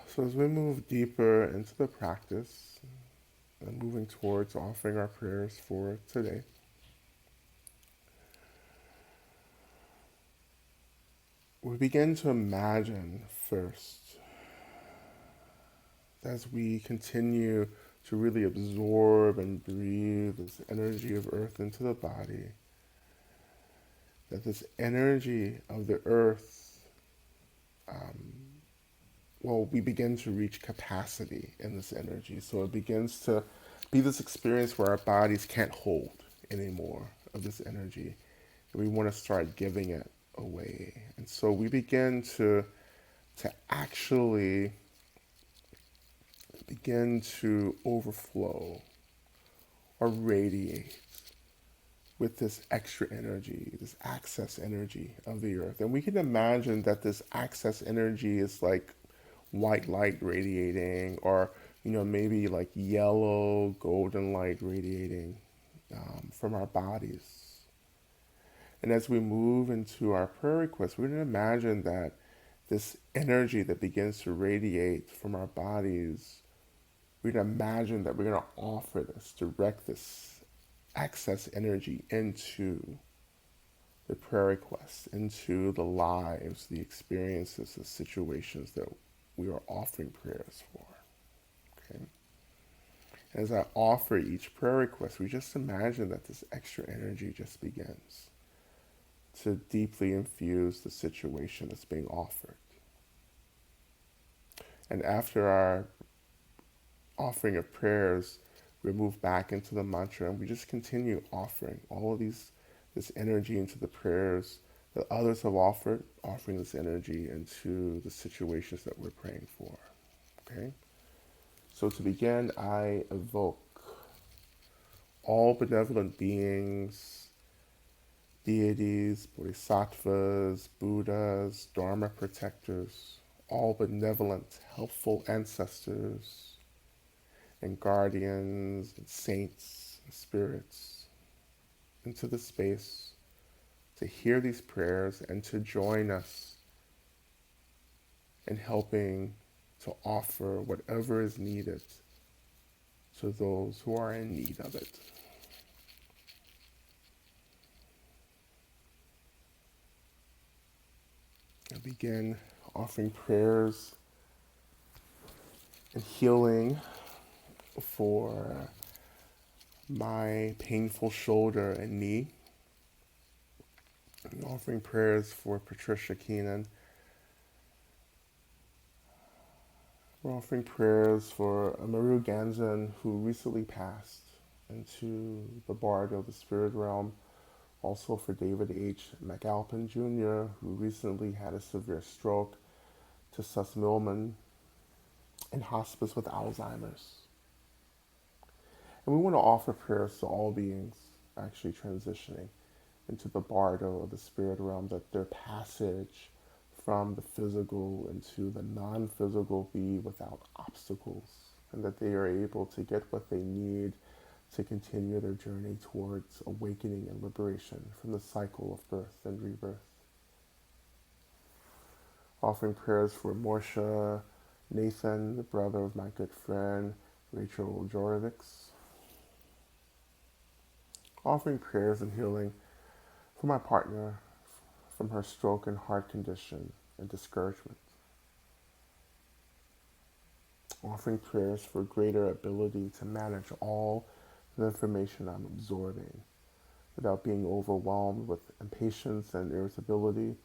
So as we move deeper into the practice and moving towards offering our prayers for today, we begin to imagine first, as we continue to really absorb and breathe this energy of earth into the body, that this energy of the earth, well, we begin to reach capacity in this energy. So it begins to be this experience where our bodies can't hold anymore of this energy. And we want to start giving it away. And so we begin to actually begin to overflow or radiate with this extra energy, this access energy of the earth. And we can imagine that this access energy is like white light radiating, or maybe like yellow golden light radiating from our bodies. And as we move into our prayer requests, we're going to imagine that this energy that begins to radiate from our bodies, we're going to imagine that we're going to offer this, direct this excess energy into the prayer requests, into the lives, the experiences, the situations that we are offering prayers for. Okay? As I offer each prayer request, we just imagine that this extra energy just begins to deeply infuse the situation that's being offered. And after our offering of prayers, we move back into the mantra and we just continue offering all of this energy into the prayers that others have offered, offering this energy into the situations that we're praying for. Okay? So to begin, I evoke all benevolent beings, deities, bodhisattvas, Buddhas, Dharma protectors, all benevolent, helpful ancestors, and guardians, and saints, and spirits into the space to hear these prayers and to join us in helping to offer whatever is needed to those who are in need of it. I begin offering prayers and healing for my painful shoulder and knee. I'm offering prayers for Patricia Keenan. We're offering prayers for Amaru Ganjan, who recently passed into the bardo, the spirit realm. Also for David H. McAlpin Jr., who recently had a severe stroke. To Sus Millman, in hospice with Alzheimer's. And we want to offer prayers to all beings actually transitioning into the bardo of the spirit realm, that their passage from the physical into the non-physical be without obstacles, and that they are able to get what they need to continue their journey towards awakening and liberation from the cycle of birth and rebirth. Offering prayers for Morsha, Nathan, the brother of my good friend Rachel Jorovics. Offering prayers and healing for my partner from her stroke and heart condition and discouragement. Offering prayers for greater ability to manage all the information I'm absorbing without being overwhelmed with impatience and irritability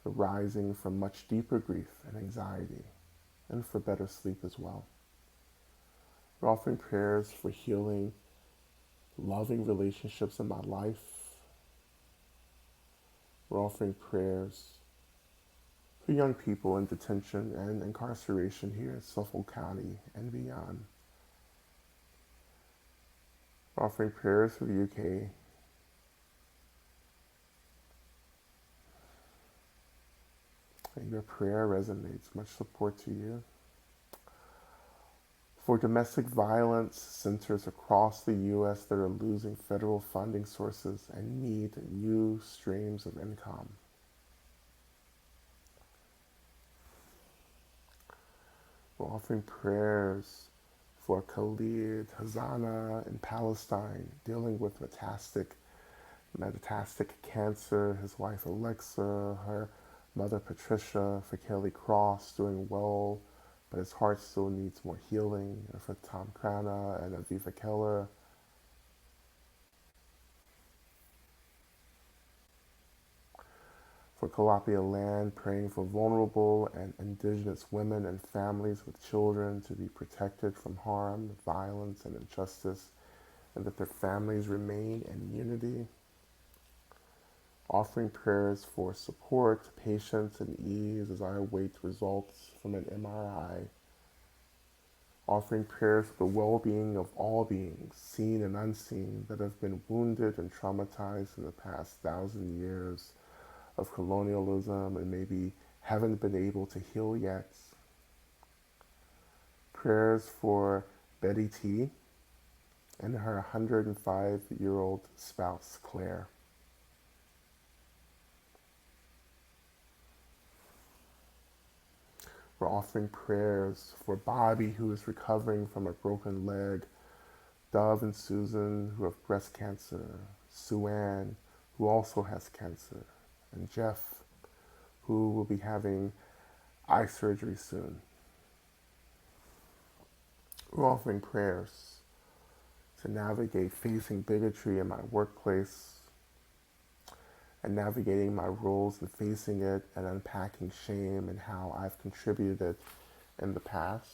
arising from much deeper grief and anxiety, and for better sleep as well. We're offering prayers for healing, loving relationships in my life. We're offering prayers for young people in detention and incarceration here in Suffolk County and beyond. We're offering prayers for the UK. And your prayer resonates. Much support to you. For domestic violence centers across the U.S. that are losing federal funding sources and need new streams of income. We're offering prayers for Khalid Hazana in Palestine, dealing with metastatic cancer, his wife Alexa, her mother Patricia, for Kelly Cross, doing well, but his heart still needs more healing, and for Tom Crana and Aviva Keller. For Calapia Land, praying for vulnerable and indigenous women and families with children to be protected from harm, violence, and injustice, and that their families remain in unity. Offering prayers for support, patience, and ease as I await results from an MRI. Offering prayers for the well-being of all beings, seen and unseen, that have been wounded and traumatized in the past 1,000 years of colonialism and maybe haven't been able to heal yet. Prayers for Betty T and her 105-year-old spouse, Claire. We're offering prayers for Bobby, who is recovering from a broken leg, Dove and Susan, who have breast cancer, Sue Ann, who also has cancer, and Jeff, who will be having eye surgery soon. We're offering prayers to navigate facing bigotry in my workplace and navigating my roles and facing it and unpacking shame and how I've contributed in the past.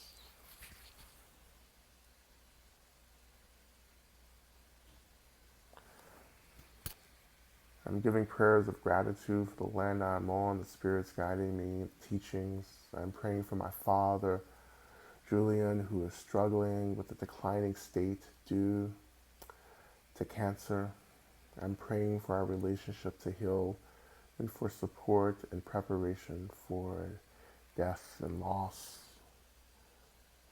I'm giving prayers of gratitude for the land I'm on, the spirits guiding me, the teachings. I'm praying for my father, Julian, who is struggling with a declining state due to cancer. I'm praying for our relationship to heal and for support and preparation for death and loss.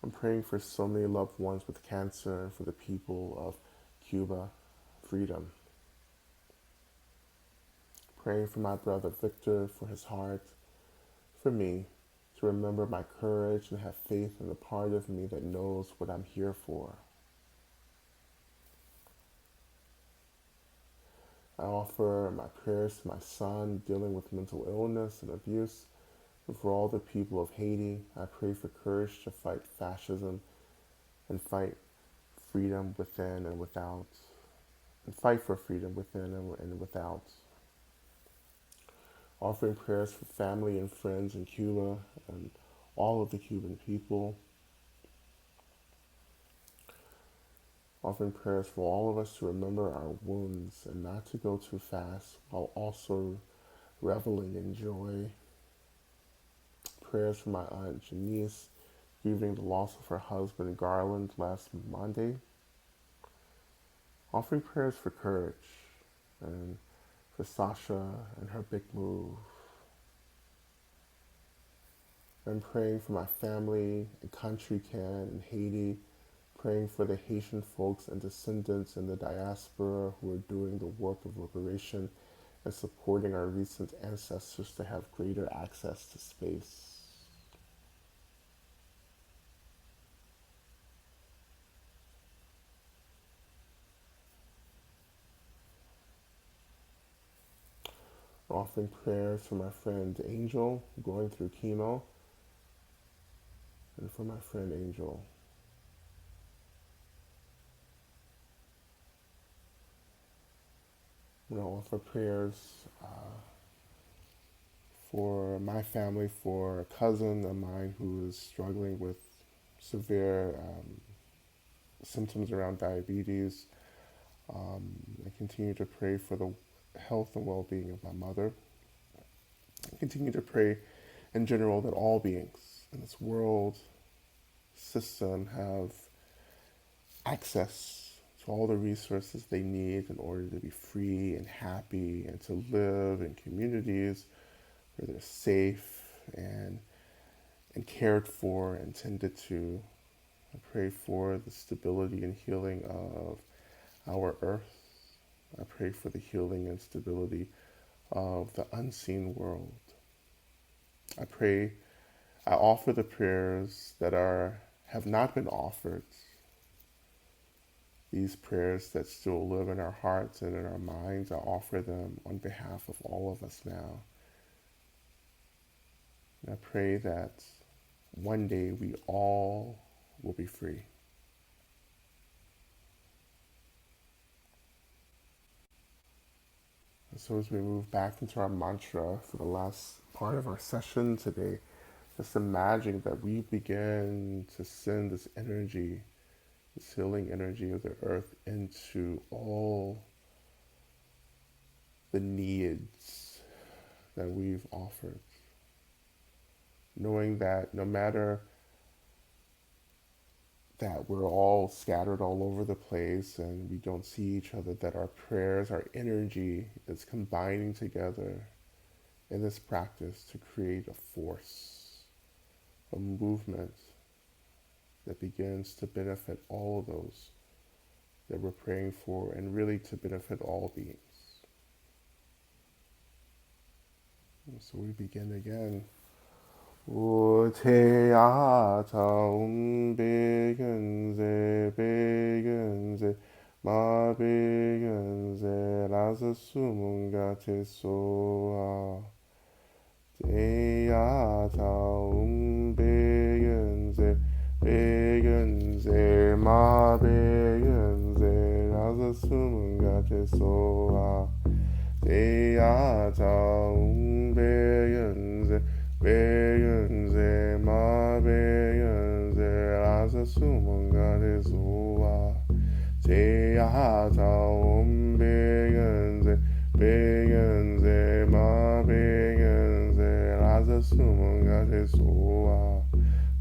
I'm praying for so many loved ones with cancer and for the people of Cuba, freedom. Praying for my brother Victor, for his heart, for me, to remember my courage and have faith in the part of me that knows what I'm here for. I offer my prayers to my son dealing with mental illness and abuse, and for all the people of Haiti. I pray for courage to fight fascism and fight freedom within and without, and fight for freedom within and without. Offering prayers for family and friends in Cuba and all of the Cuban people. Offering prayers for all of us to remember our wounds and not to go too fast while also reveling in joy. Prayers for my aunt Janice, grieving the loss of her husband Garland last Monday. Offering prayers for courage and for Sasha and her big move. I'm praying for my family in country Can in Haiti, praying for the Haitian folks and descendants in the diaspora who are doing the work of liberation and supporting our recent ancestors to have greater access to space. Offering prayers for my friend Angel going through chemo, and for my friend Angel. Offer prayers for my family, for a cousin of mine who is struggling with severe symptoms around diabetes. I continue to pray for the health and well-being of my mother. I continue to pray in general that all beings in this world system have access to all the resources they need in order to be free and happy and to live in communities where they're safe and cared for and tended to. I pray for the stability and healing of our earth. I pray for the healing and stability of the unseen world. I pray, I offer the prayers that have not been offered, these prayers that still live in our hearts and in our minds. I offer them on behalf of all of us now. And I pray that one day we all will be free. And so as we move back into our mantra for the last part of our session today, just imagine that we begin to send this energy, this healing energy of the earth into all the needs that we've offered. Knowing that no matter that we're all scattered all over the place and we don't see each other, that our prayers, our energy is combining together in this practice to create a force, a movement that begins to benefit all of those that we're praying for and really to benefit all beings. And so we begin again. 우태야 자음 베근세 베근세 마베근세 라스 수문가 제소아 teya 자음 베근세 베근세 마베근세 라스 수문가 제소아 teya 자음 베근세 베근세 마베근세 라사 수문가레 소와 제야 자옴 베근세 베근세 마베근세 라사 수문가레 소와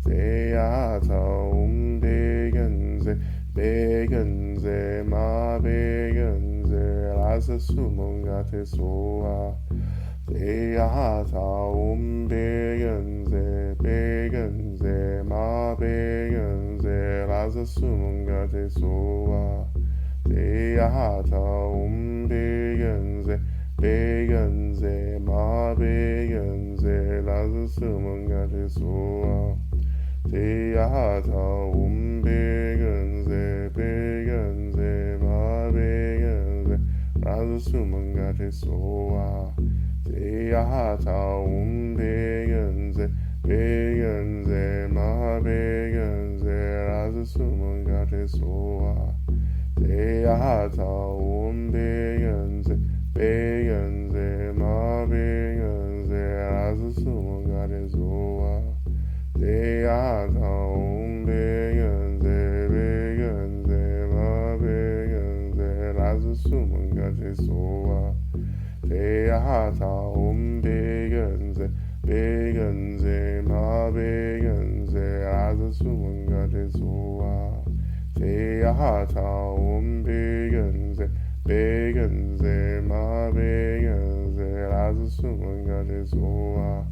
제야 자옴 베근세 베근세 마베근세 라사 수문가레 소와 teya 자옴 베근세 베근세 마베근세 라사 수문가 제소와 teya 자옴 베근세 베근세 마베근세 라사 수문가 제소와 teya 자옴 베근세 베근세 마베근세 라사 수문가 제소와 teya 자옴 베근세 베근세 마베근세 라스 수문가 제소와 teya 자옴 베근세 베근세 마베근세 라스 수문가 제소와 teya 자옴 베근세 베근세 마베근세 라스 수문가 제소와 teya 자옴 베근세 베근세 마베근세 라스 수문가 제소와 teya 자옴 베근세 베근세 마베근세 라스 수문가 제소와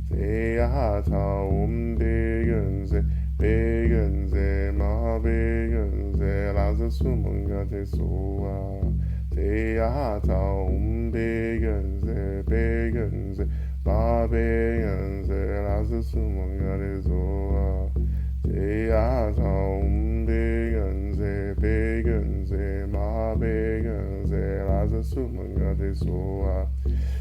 teya 자옴 베근세 베근세 마베근세 라스 수문가 제소와 teya 자옴 베근세 베근세 마베근세 라스 수문가 제소와 teya 자옴 베근세 베근세 마베근세 라스 수문가 제소와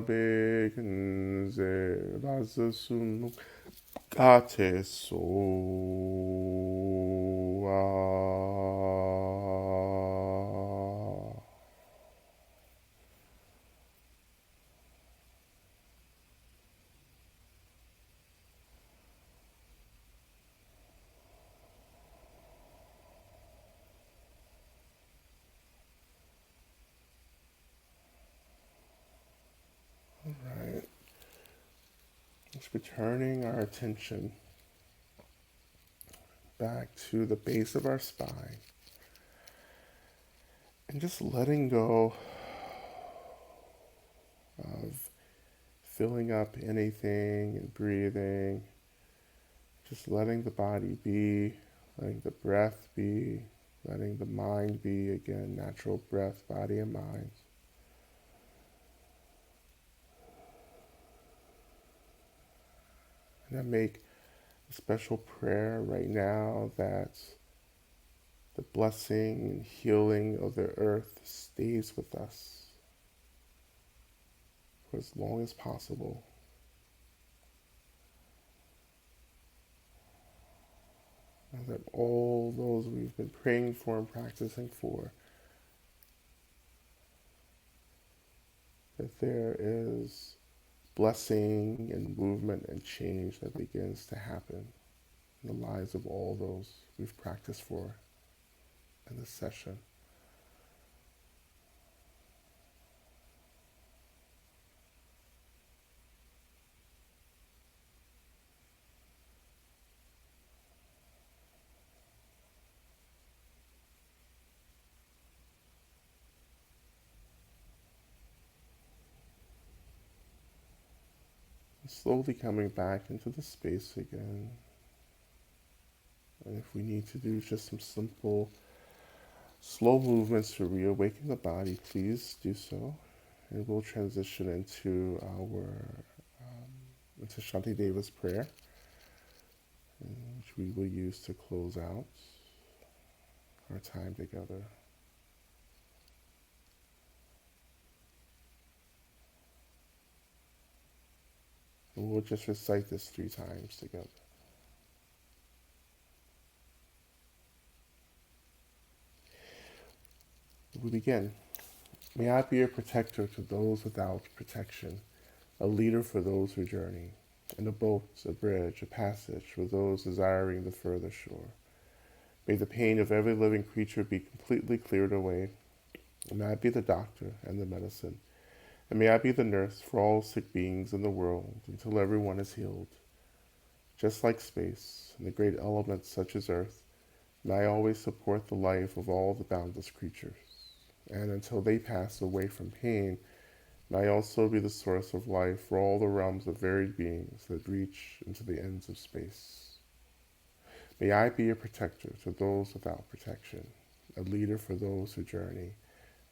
Nze Razasunu Kate So Right. Just returning our attention back to the base of our spine and just letting go of filling up anything and breathing, just letting the body be, letting the breath be, letting the mind be, again, natural breath, body and mind. And I make a special prayer right now that the blessing and healing of the earth stays with us for as long as possible. And that all those we've been praying for and practicing for, that there is blessing and movement and change that begins to happen in the lives of all those we've practiced for in this session. And slowly coming back into the space again. And if we need to do just some simple, slow movements to reawaken the body, please do so. And we'll transition into into Shanti Deva's prayer, which we will use to close out our time together. And we'll just recite this 3 times together. We begin. May I be a protector to those without protection, a leader for those who journey, and a boat, a bridge, a passage for those desiring the further shore. May the pain of every living creature be completely cleared away. And may I be the doctor and the medicine. And may I be the nurse for all sick beings in the world until everyone is healed. Just like space and the great elements such as earth, may I always support the life of all the boundless creatures. And until they pass away from pain, may I also be the source of life for all the realms of varied beings that reach into the ends of space. May I be a protector to those without protection, a leader for those who journey,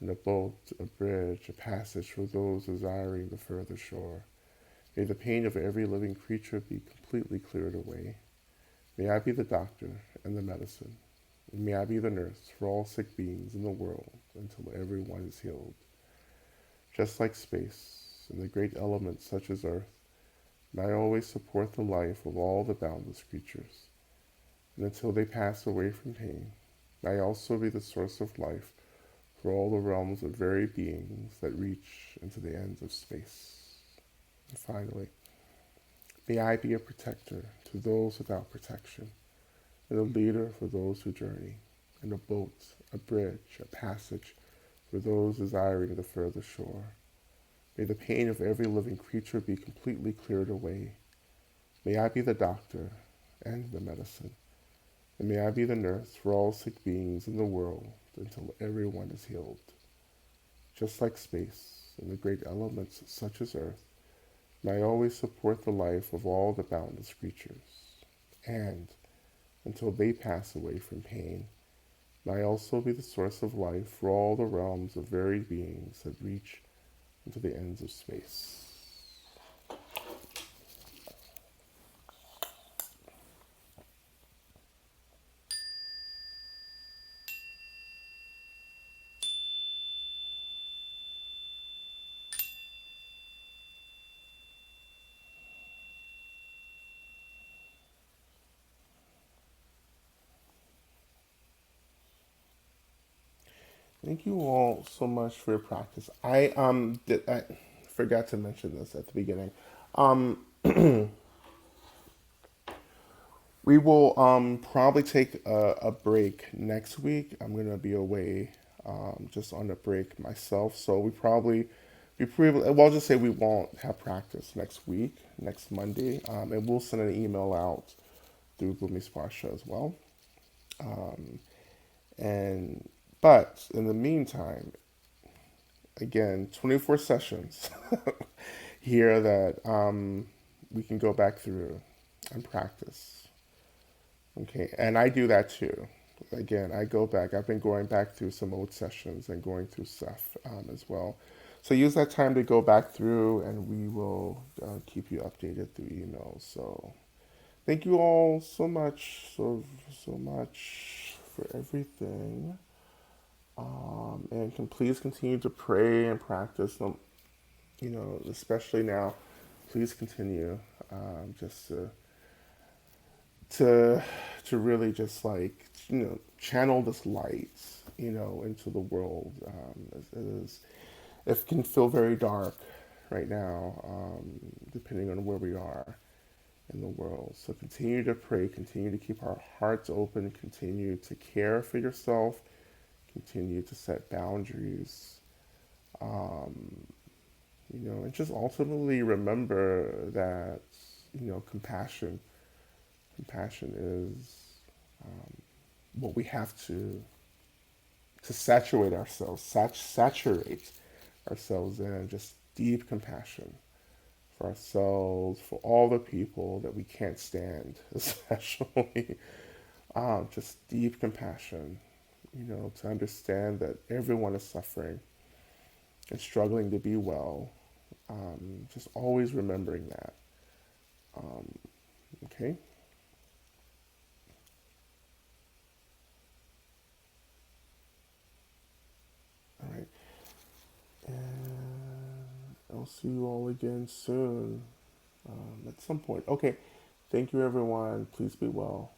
and a boat, a bridge, a passage for those desiring the further shore. May the pain of every living creature be completely cleared away. May I be the doctor and the medicine. And may I be the nurse for all sick beings in the world until everyone is healed. Just like space and the great elements such as earth, may I always support the life of all the boundless creatures. And until they pass away from pain, may I also be the source of life for all the realms of varied beings that reach into the ends of space. And finally, may I be a protector to those without protection, and a leader for those who journey, and a boat, a bridge, a passage for those desiring the further shore. May the pain of every living creature be completely cleared away. May I be the doctor and the medicine, and may I be the nurse for all sick beings in the world until everyone is healed. Just like space and the great elements such as earth, may I always support the life of all the boundless creatures. And until they pass away from pain, may I also be the source of life for all the realms of varied beings that reach into the ends of space. Thank you all so much for your practice. I forgot to mention this at the beginning. Um, we will probably take a break next week. I'm gonna be away just on a break myself, so well, I'll just say we won't have practice next week, next Monday, and we'll send an email out through Gloomy Sparsha as well. Um, and but in the meantime, again, 24 sessions here that we can go back through and practice. Okay, and I do that too. Again, I go back. I've been going back through some old sessions and going through stuff as well. So use that time to go back through, and we will keep you updated through email. So thank you all so much, so much for everything. And please continue to pray and practice. Especially now, please continue just to to really just like channel this light into the world. It can feel very dark right now, depending on where we are in the world. So continue to pray, continue to keep our hearts open, continue to care for yourself, continue to set boundaries. Um, and just ultimately remember that compassion is what we have to saturate ourselves, saturate ourselves in just deep compassion for ourselves, for all the people that we can't stand, especially just deep compassion. To understand that everyone is suffering and struggling to be well. Just always remembering that. Um, okay. All right. And I'll see you all again soon at some point. Okay. Thank you, everyone. Please be well.